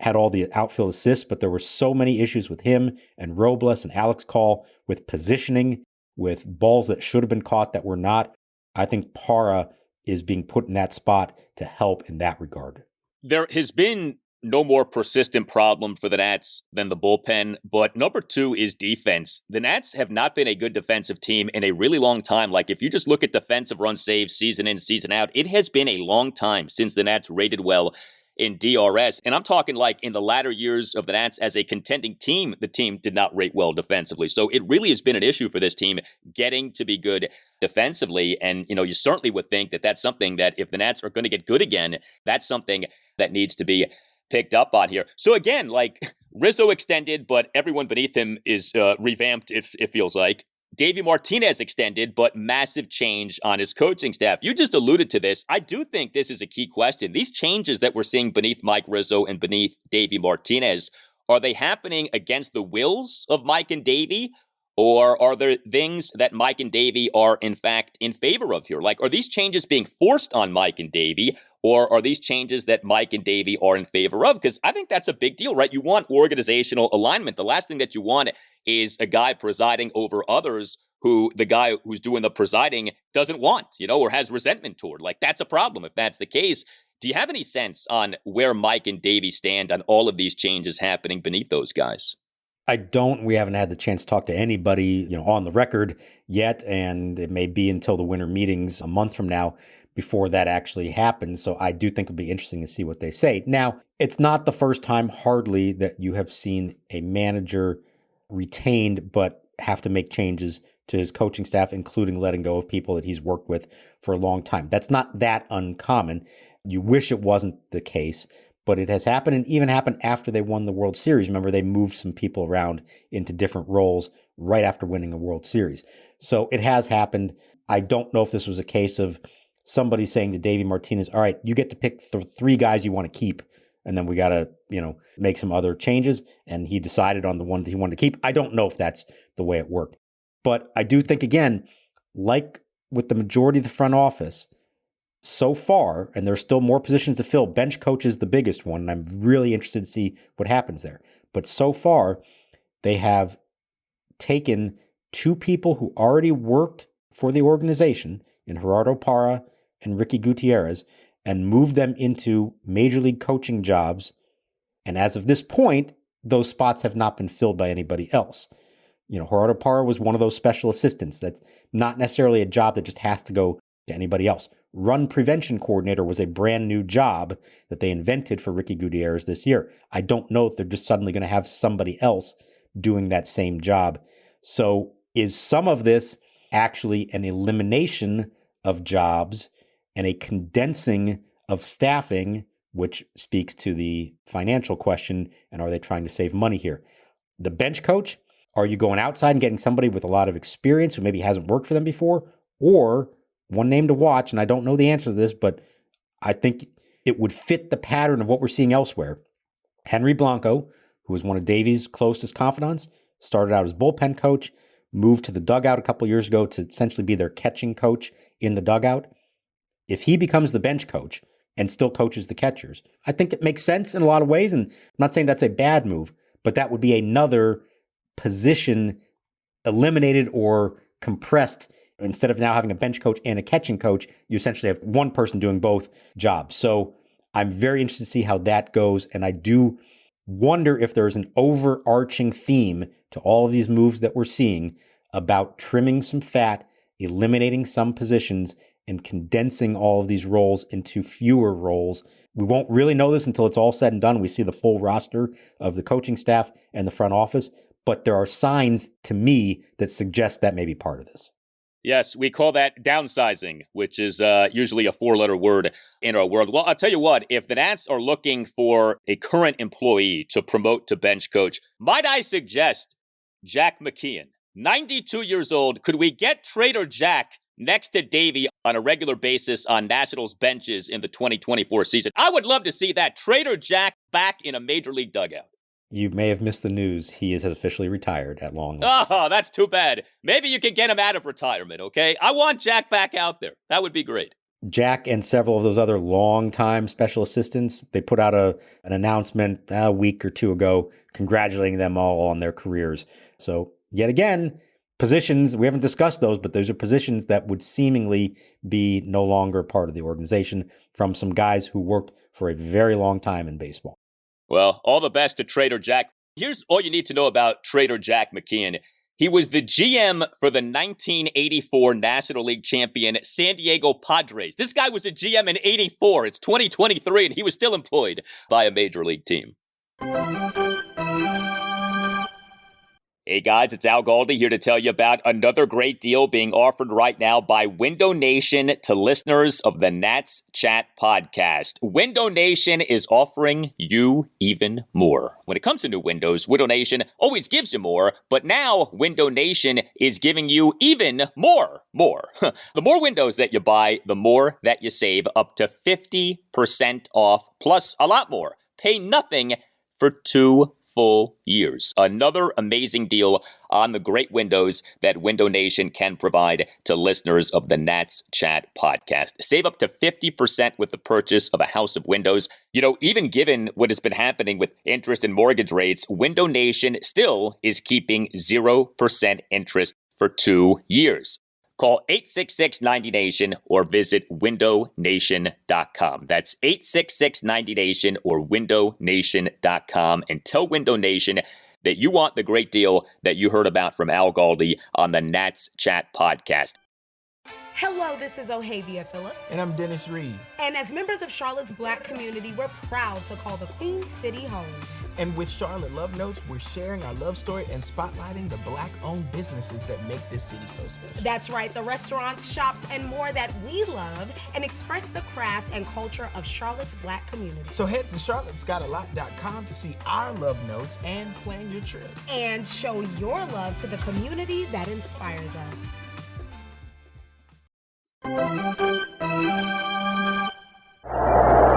had all the outfield assists, but there were so many issues with him and Robles and Alex Call with positioning, with balls that should have been caught that were not. I think Parra is being put in that spot to help in that regard. There has been no more persistent problem for the Nats than the bullpen, but number two is defense. The Nats have not been a good defensive team in a really long time. Like if you just look at defensive run saves season in, season out, it has been a long time since the Nats rated well in DRS. And I'm talking like in the latter years of the Nats as a contending team, the team did not rate well defensively. So it really has been an issue for this team getting to be good defensively. And, you certainly would think that that's something that if the Nats are going to get good again, that's something that needs to be picked up on here. So again, like Rizzo extended, but everyone beneath him is revamped, it feels like. Davey Martinez extended, but massive change on his coaching staff. You just alluded to this. I do think this is a key question. These changes that we're seeing beneath Mike Rizzo and beneath Davey Martinez, are they happening against the wills of Mike and Davey? Or are there things that Mike and Davey are, in fact, in favor of here? Like, are these changes being forced on Mike and Davey? Or are these changes that Mike and Davey are in favor of? Because I think that's a big deal, right? You want organizational alignment. The last thing that you want is a guy presiding over others who the guy who's doing the presiding doesn't want, or has resentment toward. Like, that's a problem if that's the case. Do you have any sense on where Mike and Davey stand on all of these changes happening beneath those guys? I don't. We haven't had the chance to talk to anybody, on the record yet, and it may be until the winter meetings a month from now before that actually happens. So I do think it'll be interesting to see what they say. Now, it's not the first time, hardly, that you have seen a manager retained but have to make changes to his coaching staff, including letting go of people that he's worked with for a long time. That's not that uncommon. You wish it wasn't the case, but it has happened, and even happened after they won the World Series. Remember, they moved some people around into different roles right after winning a World Series. So it has happened. I don't know if this was a case of somebody saying to Davey Martinez, all right, you get to pick the three guys you want to keep, and then we got to, make some other changes. And he decided on the ones he wanted to keep. I don't know if that's the way it worked. But I do think, again, like with the majority of the front office, so far, and there's still more positions to fill, bench coach is the biggest one, and I'm really interested to see what happens there. But so far, they have taken two people who already worked for the organization in Gerardo Parra and Ricky Gutierrez and moved them into major league coaching jobs. And as of this point, those spots have not been filled by anybody else. Gerardo Parra was one of those special assistants. That's not necessarily a job that just has to go to anybody else. Run prevention coordinator was a brand new job that they invented for Ricky Gutierrez this year. I don't know if they're just suddenly going to have somebody else doing that same job. So is some of this actually an elimination of jobs and a condensing of staffing, which speaks to the financial question, and are they trying to save money here? The bench coach, are you going outside and getting somebody with a lot of experience who maybe hasn't worked for them before? Or one name to watch, and I don't know the answer to this, but I think it would fit the pattern of what we're seeing elsewhere. Henry Blanco, who was one of Davey's closest confidants, started out as bullpen coach, moved to the dugout a couple years ago to essentially be their catching coach in the dugout. If he becomes the bench coach and still coaches the catchers, I think it makes sense in a lot of ways, and I'm not saying that's a bad move, but that would be another position eliminated or compressed. Instead of now having a bench coach and a catching coach, you essentially have one person doing both jobs. So I'm very interested to see how that goes. And I do wonder if there's an overarching theme to all of these moves that we're seeing about trimming some fat, eliminating some positions, and condensing all of these roles into fewer roles. We won't really know this until it's all said and done. We see the full roster of the coaching staff and the front office, but there are signs to me that suggest that may be part of this. Yes, we call that downsizing, which is usually a four-letter word in our world. Well, I'll tell you what, if the Nats are looking for a current employee to promote to bench coach, might I suggest Jack McKeon, 92 years old. Could we get Trader Jack next to Davey on a regular basis on Nationals benches in the 2024 season? I would love to see that. Trader Jack back in a major league dugout. You may have missed the news. He has officially retired at long last. Oh, that's too bad. Maybe you can get him out of retirement, okay? I want Jack back out there. That would be great. Jack and several of those other long-time special assistants, they put out an announcement a week or two ago congratulating them all on their careers. So yet again, positions, we haven't discussed those, but those are positions that would seemingly be no longer part of the organization from some guys who worked for a very long time in baseball. Well, all the best to Trader Jack. Here's all you need to know about Trader Jack McKeon. He was the GM for the 1984 National League champion San Diego Padres. This guy was a GM in 84. It's 2023, and he was still employed by a major league team. Hey guys, it's Al Galdi here to tell you about another great deal being offered right now by Window Nation to listeners of the Nats Chat podcast. Window Nation is offering you even more. When it comes to new windows, Window Nation always gives you more, but now Window Nation is giving you even more. The more windows that you buy, the more that you save, up to 50% off, plus a lot more. Pay nothing for 2 full years. Another amazing deal on the great windows that Window Nation can provide to listeners of the Nats Chat podcast. Save up to 50% with the purchase of a house of windows. Even given what has been happening with interest and mortgage rates, Window Nation still is keeping 0% interest for 2 years. Call 866-90NATION or visit windownation.com. That's 866-90NATION or windownation.com, and tell Window Nation that you want the great deal that you heard about from Al Galdi on the Nats Chat podcast. Hello, this is Ohavia Phillips. And I'm Dennis Reed. And as members of Charlotte's Black community, we're proud to call the Queen City home. And with Charlotte Love Notes, we're sharing our love story and spotlighting the Black-owned businesses that make this city so special. That's right, the restaurants, shops, and more that we love and express the craft and culture of Charlotte's Black community. So head to charlottesgotalot.com to see our love notes and plan your trip. And show your love to the community that inspires us.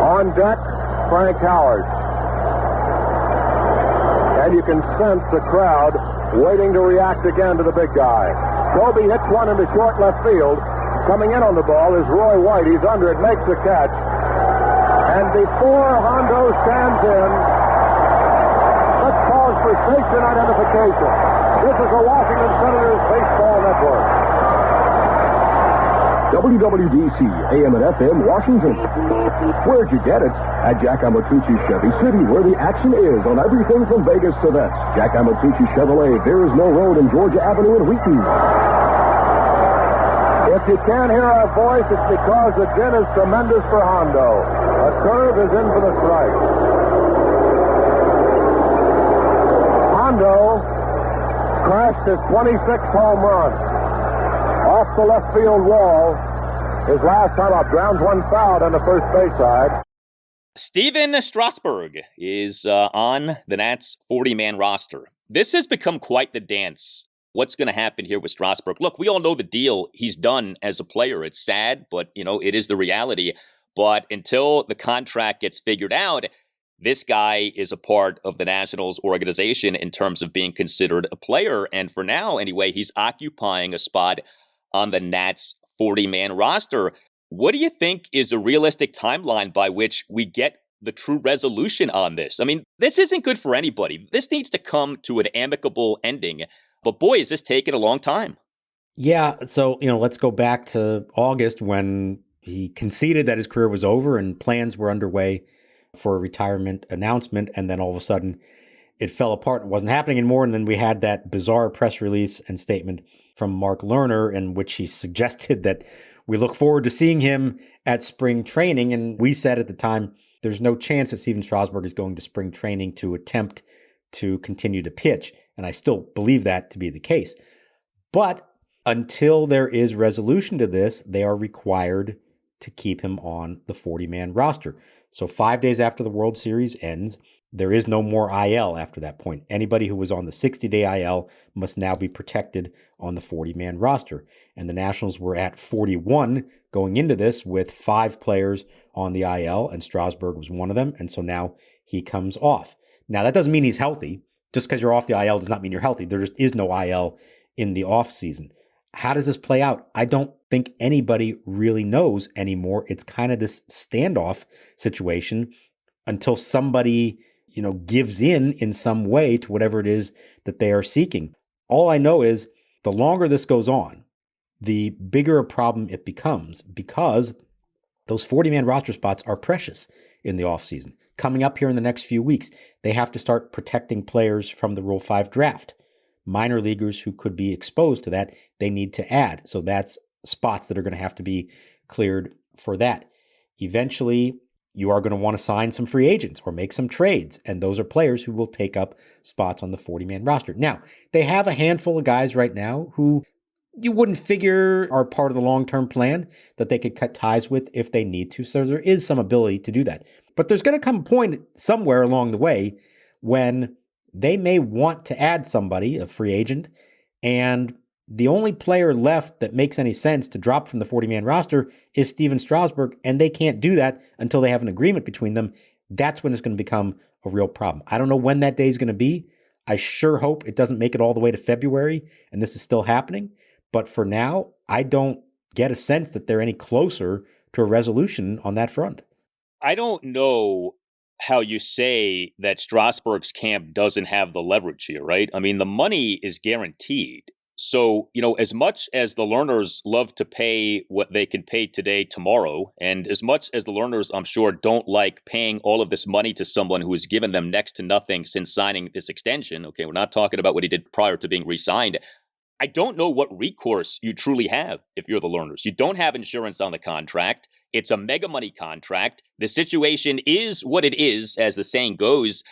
On deck, Frank Howard. And you can sense the crowd waiting to react again to the big guy. Toby hits one into short left field. Coming in on the ball is Roy White. He's under it, makes the catch. And before Hondo stands in, let's pause for station identification. This is the Washington Senators Baseball Network. WWDC, AM and FM, Washington. Where'd you get it? At Jack Amatucci Chevy City, where the action is on everything from Vegas to Vets. Jack Amatucci Chevrolet, there is no road in Georgia Avenue in Wheaton. If you can't hear our voice, it's because the din is tremendous for Hondo. A curve is in for the strike. Hondo crashed his 26th home run off the left field wall. His last time up, grounds one foul on the first base side. Stephen Strasburg is on the Nats 40-man roster. This has become quite the dance. What's going to happen here with Strasburg? Look, we all know the deal he's done as a player. It's sad, but, it is the reality. But until the contract gets figured out, this guy is a part of the Nationals organization in terms of being considered a player. And for now, anyway, he's occupying a spot on the Nats 40-man roster. What do you think is a realistic timeline by which we get the true resolution on this? I mean, this isn't good for anybody. This needs to come to an amicable ending. But boy, is this taking a long time. Yeah. So, let's go back to August when he conceded that his career was over and plans were underway for a retirement announcement. And then all of a sudden it fell apart and wasn't happening anymore. And then we had that bizarre press release and statement from Mark Lerner in which he suggested that we look forward to seeing him at spring training. And we said at the time, there's no chance that Stephen Strasburg is going to spring training to attempt to continue to pitch. And I still believe that to be the case. But until there is resolution to this, they are required to keep him on the 40-man roster. So 5 days after the World Series ends, there is no more IL after that point. Anybody who was on the 60-day IL must now be protected on the 40-man roster. And the Nationals were at 41 going into this with 5 players on the IL, and Strasburg was one of them. And so now he comes off. Now, that doesn't mean he's healthy. Just because you're off the IL does not mean you're healthy. There just is no IL in the offseason. How does this play out? I don't think anybody really knows anymore. It's kind of this standoff situation until somebody gives in some way to whatever it is that they are seeking. All I know is the longer this goes on, the bigger a problem it becomes because those 40-man roster spots are precious in the offseason. Coming up here in the next few weeks, they have to start protecting players from the Rule 5 draft. Minor leaguers who could be exposed to that, they need to add. So that's spots that are going to have to be cleared for that. Eventually, you are going to want to sign some free agents or make some trades. And those are players who will take up spots on the 40-man roster. Now, they have a handful of guys right now who you wouldn't figure are part of the long-term plan that they could cut ties with if they need to. So there is some ability to do that. But there's going to come a point somewhere along the way when they may want to add somebody, a free agent, and the only player left that makes any sense to drop from the 40-man roster is Stephen Strasburg, and they can't do that until they have an agreement between them. that's when it's going to become a real problem. I don't know when that day is going to be. I sure hope it doesn't make it all the way to February and this is still happening. But for now, I don't get a sense that they're any closer to a resolution on that front. I don't know how you say that Strasburg's camp doesn't have the leverage here, right? I mean, the money is guaranteed. So, as much as the learners love to pay what they can pay today, tomorrow, and as much as the learners, I'm sure, don't like paying all of this money to someone who has given them next to nothing since signing this extension. Okay, we're not talking about what he did prior to being re-signed. I don't know what recourse you truly have if you're the learners. You don't have insurance on the contract. It's a mega money contract. The situation is what it is, as the saying goes.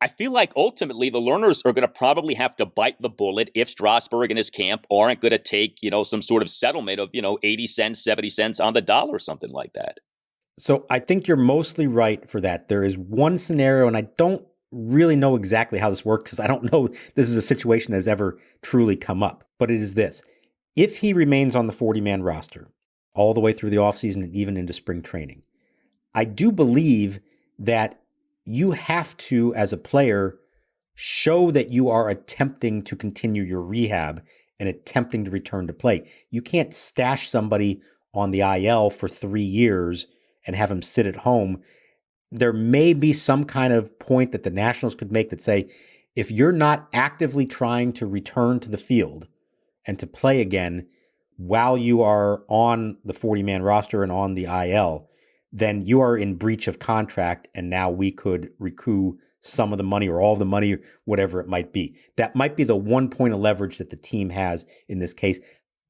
I feel like ultimately the learners are going to probably have to bite the bullet if Strasburg and his camp aren't going to take, some sort of settlement of, 80 cents, 70 cents on the dollar, something like that. So I think you're mostly right for that. There is one scenario, and I don't really know exactly how this works because I don't know this is a situation that has ever truly come up, but it is this. If he remains on the 40-man roster all the way through the offseason and even into spring training, I do believe that you have to, as a player, show that you are attempting to continue your rehab and attempting to return to play. You can't stash somebody on the IL for 3 years and have him sit at home. There may be some kind of point that the Nationals could make that say, if you're not actively trying to return to the field and to play again while you are on the 40-man roster and on the IL, then you are in breach of contract, and now we could recoup some of the money or all of the money, whatever it might be. That might be the one point of leverage that the team has in this case.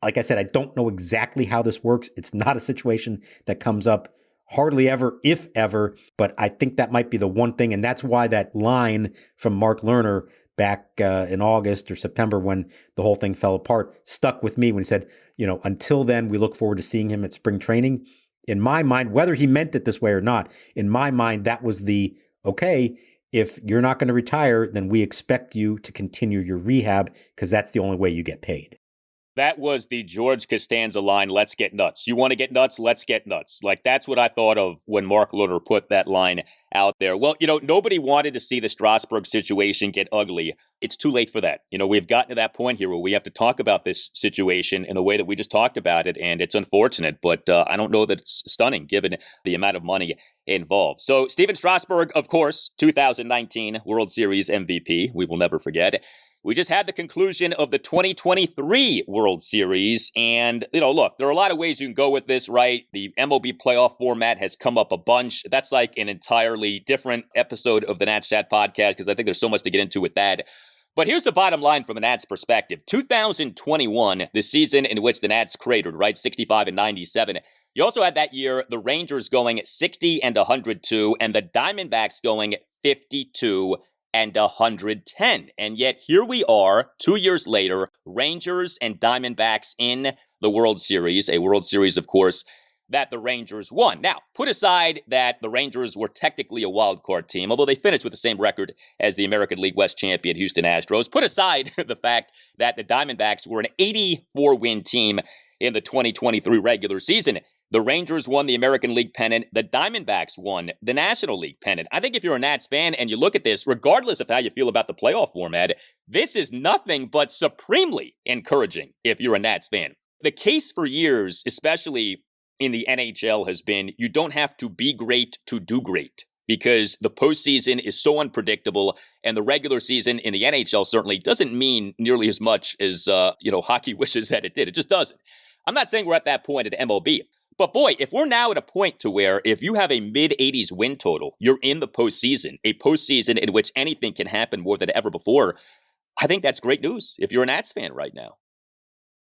Like I said, I don't know exactly how this works. It's not a situation that comes up hardly ever, if ever, but I think that might be the one thing, and that's why that line from Mark Lerner back in August or September when the whole thing fell apart stuck with me when he said, until then, we look forward to seeing him at spring training. In my mind, whether he meant it this way or not, in my mind, that was the, okay, if you're not going to retire, then we expect you to continue your rehab because that's the only way you get paid. That was the George Costanza line, let's get nuts. You want to get nuts? Let's get nuts. Like, that's what I thought of when Mark Lerner put that line out there. Well, nobody wanted to see the Strasburg situation get ugly. It's too late for that. We've gotten to that point here where we have to talk about this situation in the way that we just talked about it, and it's unfortunate, but I don't know that it's stunning given the amount of money involved. So Stephen Strasburg, of course, 2019 World Series MVP. We will never forget. We just had the conclusion of the 2023 World Series. And, look, there are a lot of ways you can go with this, right? The MLB playoff format has come up a bunch. That's like an entirely different episode of the Nats Chat podcast because I think there's so much to get into with that. But here's the bottom line from the Nats perspective. 2021, the season in which the Nats cratered, right? 65 and 97. You also had that year the Rangers going 60 and 102 and the Diamondbacks going 52 and 110. And yet here we are 2 years later, Rangers and Diamondbacks in the World Series, a World Series, of course, that the Rangers won. Now, put aside that the Rangers were technically a wild card team, although they finished with the same record as the American League West champion Houston Astros. Put aside the fact that the Diamondbacks were an 84-win team in the 2023 regular season. The Rangers won the American League pennant. The Diamondbacks won the National League pennant. I think if you're a Nats fan and you look at this, regardless of how you feel about the playoff format, this is nothing but supremely encouraging if you're a Nats fan. The case for years, especially in the NHL, has been you don't have to be great to do great because the postseason is so unpredictable and the regular season in the NHL certainly doesn't mean nearly as much as, hockey wishes that it did. It just doesn't. I'm not saying we're at that point at MLB. But boy, if we're now at a point to where if you have a mid-80s win total, you're in the postseason, a postseason in which anything can happen more than ever before, I think that's great news if you're a Nats fan right now.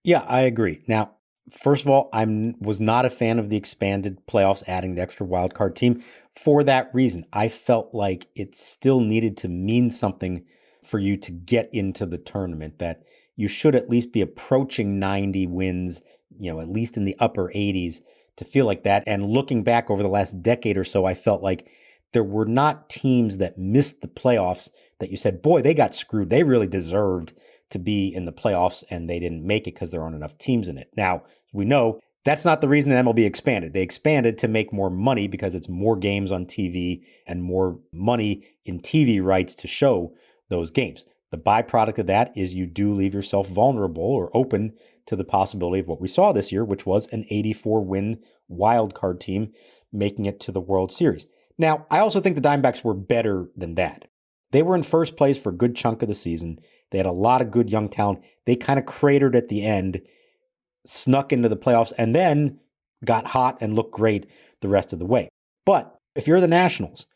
Yeah, I agree. Now, first of all, I was not a fan of the expanded playoffs, adding the extra wild card team for that reason. I felt like it still needed to mean something for you to get into the tournament, that you should at least be approaching 90 wins, at least in the upper 80s. To feel like that. And looking back over the last decade or so, I felt like there were not teams that missed the playoffs that you said, boy, they got screwed. They really deserved to be in the playoffs and they didn't make it because there aren't enough teams in it. Now, we know That's not the reason the MLB expanded. They expanded to make more money because it's more games on TV and more money in TV rights to show those games. The byproduct of that is you do leave yourself vulnerable or open to the possibility of what we saw this year, which was an 84-win wild card team making it to the World Series. Now, I also think the Diamondbacks were better than that. They were in first place for a good chunk of the season. They had a lot of good young talent. They kind of cratered at the end, snuck into the playoffs, and then got hot and looked great the rest of the way. But if you're the Nationals,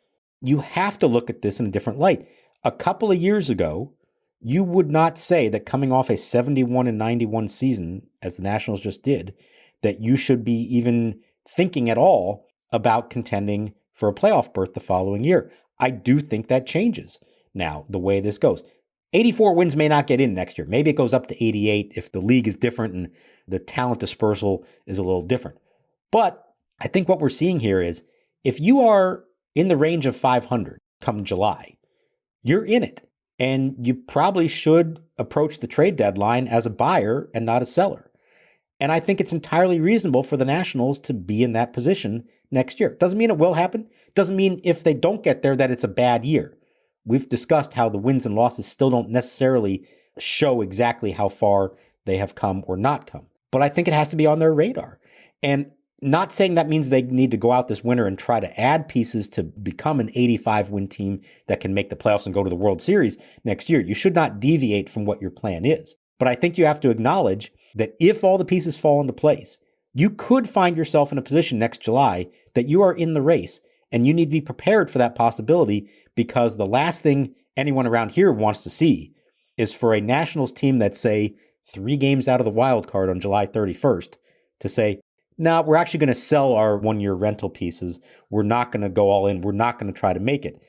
you have to look at this in a different light. A couple of years ago, you would not say that coming off a 71-91 season, as the Nationals just did, that you should be even thinking at all about contending for a playoff berth the following year. I do think that changes now, the way this goes. 84 wins may not get in next year. Maybe it goes up to 88 if the league is different and the talent dispersal is a little different. But I think what we're seeing here is if you are in the range of 500 come July, you're in it. And you probably should approach the trade deadline as a buyer and not a seller. And I think it's entirely reasonable for the Nationals to be in that position next year. Doesn't mean it will happen. Doesn't mean if they don't get there that it's a bad year. We've discussed how the wins and losses still don't necessarily show exactly how far they have come or not come. But I think it has to be on their radar. And not saying that means they need to go out this winter and try to add pieces to become an 85-win team that can make the playoffs and go to the World Series next year. You should not deviate from what your plan is. But I think you have to acknowledge that if all the pieces fall into place, you could find yourself in a position next July that you are in the race, and you need to be prepared for that possibility, because the last thing anyone around here wants to see is for a Nationals team that's, say, 3 games out of the wild card on July 31st to say, no, we're actually going to sell our one-year rental pieces. We're not going to go all in. We're not going to try to make it.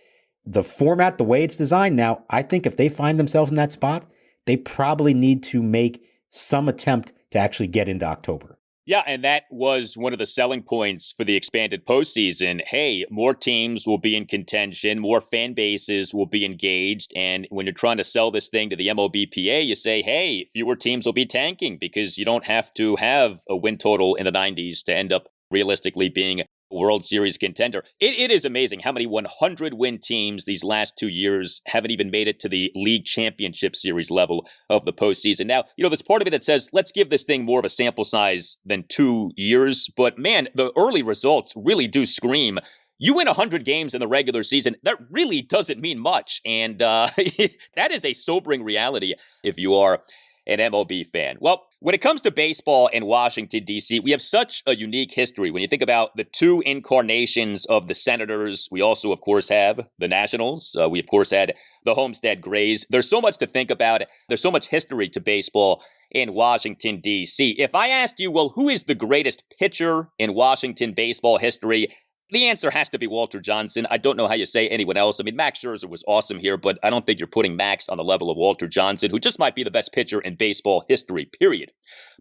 The format, the way it's designed now, I think if they find themselves in that spot, they probably need to make some attempt to actually get into October. Yeah, and that was one of the selling points for the expanded postseason. Hey, more teams will be in contention, more fan bases will be engaged, and when you're trying to sell this thing to the MLBPA, you say, hey, fewer teams will be tanking because you don't have to have a win total in the 90s to end up realistically being a World Series contender. It is amazing how many 100-win teams these last 2 years haven't even made it to the League Championship Series level of the postseason. Now, there's part of me that says, let's give this thing more of a sample size than 2 years. But man, the early results really do scream. You win 100 games in the regular season, that really doesn't mean much. And that is a sobering reality if you are an MLB fan. Well, when it comes to baseball in Washington, D.C., we have such a unique history. When you think about the 2 incarnations of the Senators, we also, of course, have the Nationals. We, of course, had the Homestead Grays. There's so much to think about. There's so much history to baseball in Washington, D.C. If I asked you, well, who is the greatest pitcher in Washington baseball history? The answer has to be Walter Johnson. I don't know how you say anyone else. I mean, Max Scherzer was awesome here, but I don't think you're putting Max on the level of Walter Johnson, who just might be the best pitcher in baseball history, period.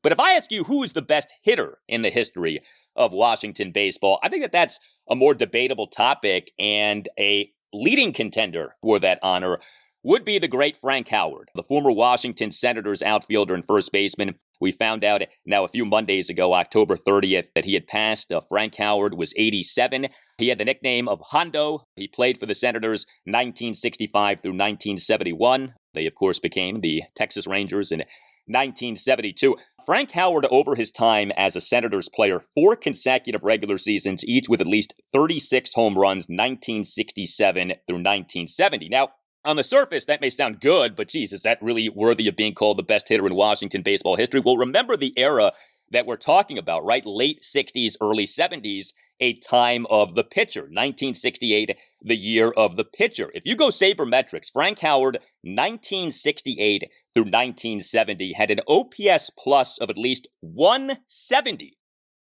But if I ask you who is the best hitter in the history of Washington baseball, I think that that's a more debatable topic, and a leading contender for that honor would be the great Frank Howard, the former Washington Senators outfielder and first baseman. We found out now a few Mondays ago, October 30th, that he had passed. Frank Howard was 87. He had the nickname of Hondo. He played for the Senators 1965 through 1971. They, of course, became the Texas Rangers in 1972. Frank Howard, over his time as a Senators player, 4 consecutive regular seasons, each with at least 36 home runs, 1967 through 1970. Now, on the surface, that may sound good, but geez, is that really worthy of being called the best hitter in Washington baseball history? Well, remember the era that we're talking about, right? Late 60s, early 70s, a time of the pitcher. 1968, the year of the pitcher. If you go sabermetrics, Frank Howard, 1968 through 1970, had an OPS plus of at least 170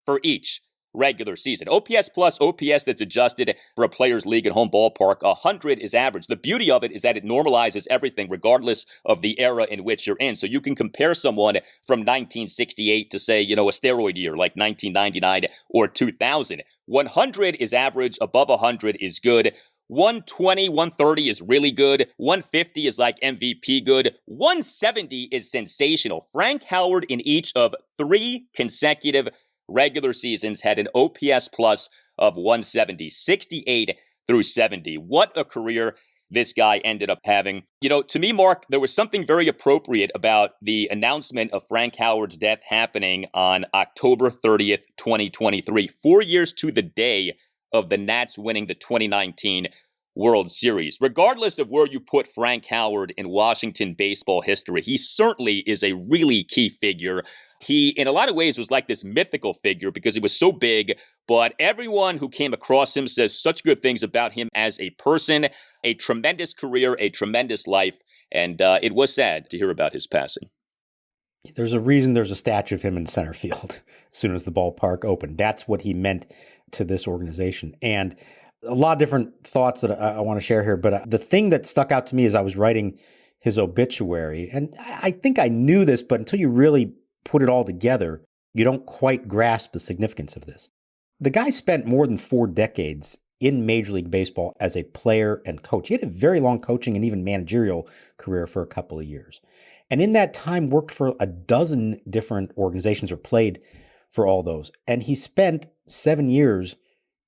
for each regular season. OPS plus, OPS that's adjusted for a player's league and home ballpark, 100 is average. The beauty of it is that it normalizes everything regardless of the era in which you're in. So you can compare someone from 1968 to, say, a steroid year like 1999 or 2000. 100 is average, above 100 is good. 120, 130 is really good. 150 is like MVP good. 170 is sensational. Frank Howard, in each of 3 consecutive regular seasons, had an OPS plus of 170, 68 through 70. What a career this guy ended up having. You know, to me, Mark, there was something very appropriate about the announcement of Frank Howard's death happening on October 30th, 2023, 4 years to the day of the Nats winning the 2019 World Series. Regardless of where you put Frank Howard in Washington baseball history, he certainly is a really key figure. He, in a lot of ways, was like this mythical figure because he was so big, but everyone who came across him says such good things about him as a person, a tremendous career, a tremendous life, and it was sad to hear about his passing. There's a reason there's a statue of him in center field as soon as the ballpark opened. That's what he meant to this organization. And a lot of different thoughts that I want to share here, but the thing that stuck out to me as I was writing his obituary, and I think I knew this, but until you really put it all together, you don't quite grasp the significance of this. The guy spent more than 4 decades in Major League Baseball as a player and coach. He had a very long coaching and even managerial career for a couple of years. And in that time worked for a dozen different organizations or played for all those. And he spent 7 years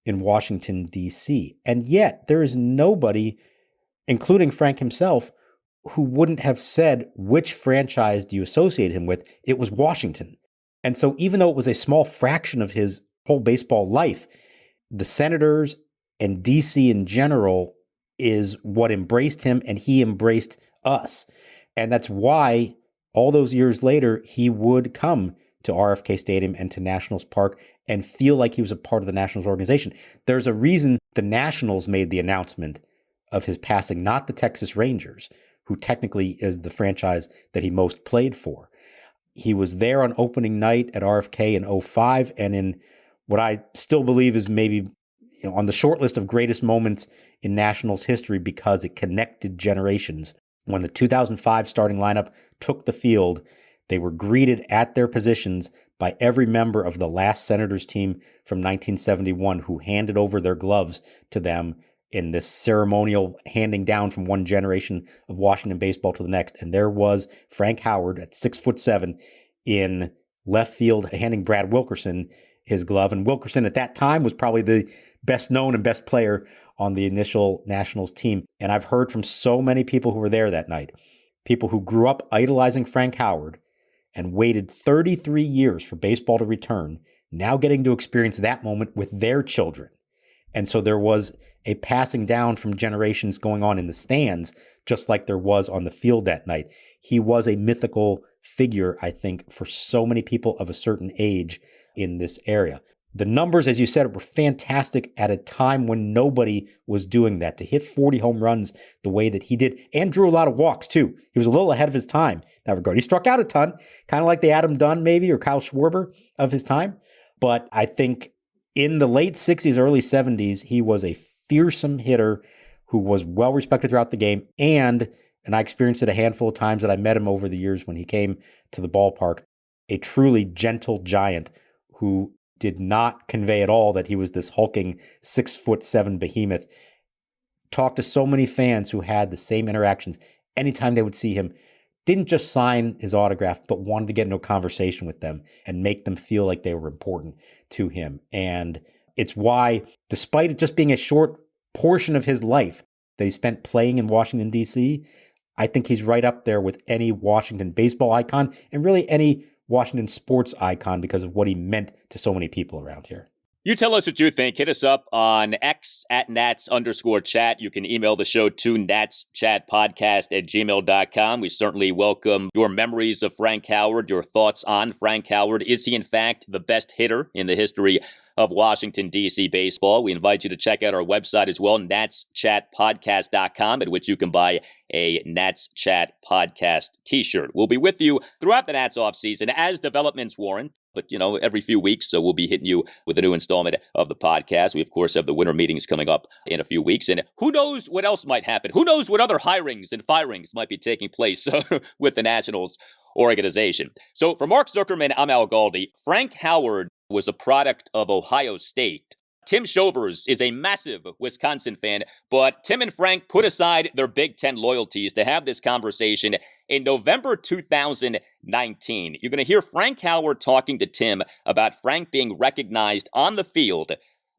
in Washington, D.C. And yet there is nobody, including Frank himself, who wouldn't have said which franchise do you associate him with. It was Washington. And so even though it was a small fraction of his whole baseball life, the Senators and DC in general is what embraced him, and he embraced us. And that's why all those years later, he would come to RFK Stadium and to Nationals Park and feel like he was a part of the Nationals organization. There's a reason the Nationals made the announcement of his passing, not the Texas Rangers, who technically is the franchise that he most played for. He was there on opening night at RFK in 2005, and in what I still believe is maybe on the short list of greatest moments in Nationals history because it connected generations. When the 2005 starting lineup took the field, they were greeted at their positions by every member of the last Senators team from 1971 who handed over their gloves to them in this ceremonial handing down from one generation of Washington baseball to the next. And there was Frank Howard at 6'7" in left field handing Brad Wilkerson his glove. And Wilkerson at that time was probably the best known and best player on the initial Nationals team. And I've heard from so many people who were there that night, people who grew up idolizing Frank Howard and waited 33 years for baseball to return, now getting to experience that moment with their children. And so there was a passing down from generations going on in the stands, just like there was on the field that night. He was a mythical figure, I think, for so many people of a certain age in this area. The numbers, as you said, were fantastic at a time when nobody was doing that. To hit 40 home runs the way that he did, and drew a lot of walks too. He was a little ahead of his time in that regard. He struck out a ton, kind of like the Adam Dunn maybe, or Kyle Schwarber of his time. But I think in the late 60s, early 70s, he was a fearsome hitter who was well respected throughout the game. And I experienced it a handful of times that I met him over the years when he came to the ballpark, a truly gentle giant who did not convey at all that he was this hulking 6'7" behemoth. Talked to so many fans who had the same interactions anytime they would see him. Didn't just sign his autograph, but wanted to get into a conversation with them and make them feel like they were important to him. And it's why, despite it just being a short portion of his life that he spent playing in Washington, D.C., I think he's right up there with any Washington baseball icon and really any Washington sports icon because of what he meant to so many people around here. You tell us what you think. Hit us up on X at Nats_chat. You can email the show to natschatpodcast@gmail.com. We certainly welcome your memories of Frank Howard, your thoughts on Frank Howard. Is he, in fact, the best hitter in the history of Washington, D.C. baseball? We invite you to check out our website as well, natschatpodcast.com, at which you can buy a Nats Chat Podcast t-shirt. We'll be with you throughout the Nats offseason as developments warrant. But, every few weeks, so we'll be hitting you with a new installment of the podcast. We, of course, have the winter meetings coming up in a few weeks. And who knows what else might happen? Who knows what other hirings and firings might be taking place with the Nationals organization? So for Mark Zuckerman, I'm Al Galdi. Frank Howard was a product of Ohio State. Tim Shovers is a massive Wisconsin fan, but Tim and Frank put aside their Big Ten loyalties to have this conversation in November 2019. You're going to hear Frank Howard talking to Tim about Frank being recognized on the field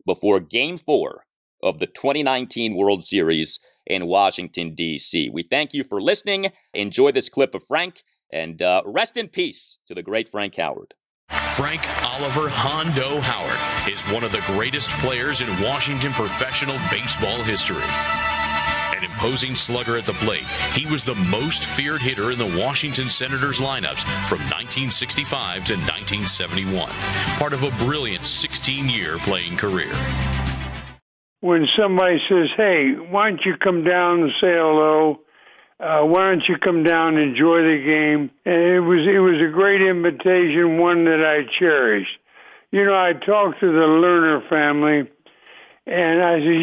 before Game 4 of the 2019 World Series in Washington, D.C. We thank you for listening. Enjoy this clip of Frank, and rest in peace to the great Frank Howard. Frank Oliver Hondo Howard is one of the greatest players in Washington professional baseball history. An imposing slugger at the plate, he was the most feared hitter in the Washington Senators lineups from 1965 to 1971, part of a brilliant 16-year playing career. When somebody says, hey, why don't you come down and say hello? Why don't you come down and enjoy the game? And it was a great invitation, one that I cherished. You know, I talked to the Lerner family, and I said,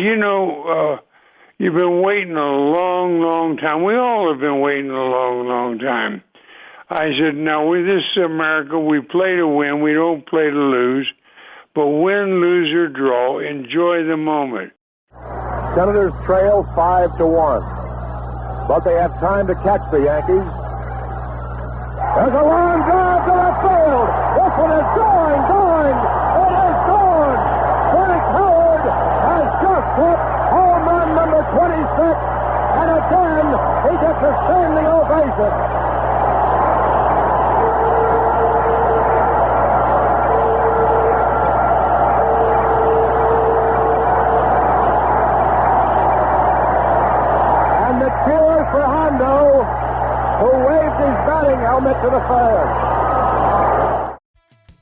you've been waiting a long, long time. We all have been waiting a long, long time. I said, now, with this America, we play to win. We don't play to lose. But win, lose, or draw, enjoy the moment. Senators trail 5-1. But they have time to catch the Yankees. There's a long drive to left field. This one is going. It is gone. Frank Howard has just hit home run number 26. And again, he gets a standing ovation. For Hondo, who waved his batting helmet to the fans.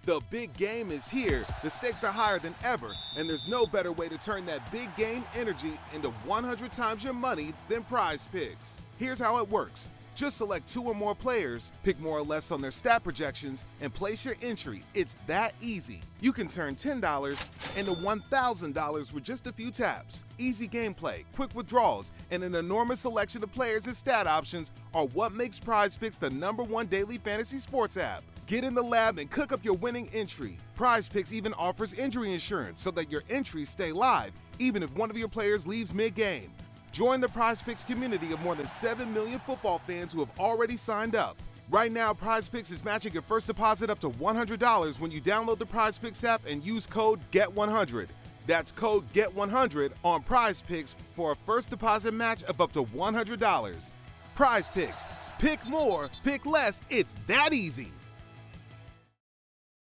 The big game is here. The stakes are higher than ever, and there's no better way to turn that big game energy into 100 times your money than Prize Picks. Here's how it works. Just select 2 or more players, pick more or less on their stat projections, and place your entry. It's that easy. You can turn $10 into $1,000 with just a few taps. Easy gameplay, quick withdrawals, and an enormous selection of players and stat options are what makes Prize Picks the #1 daily fantasy sports app. Get in the lab and cook up your winning entry. Prize Picks even offers injury insurance so that your entries stay live, even if one of your players leaves mid-game. Join the Prize Picks community of more than 7 million football fans who have already signed up. Right now, Prize Picks is matching your first deposit up to $100 when you download the Prize Picks app and use code GET100. That's code GET100 on Prize Picks for a first deposit match of up to $100. Prize Picks. Pick more, pick less. It's that easy.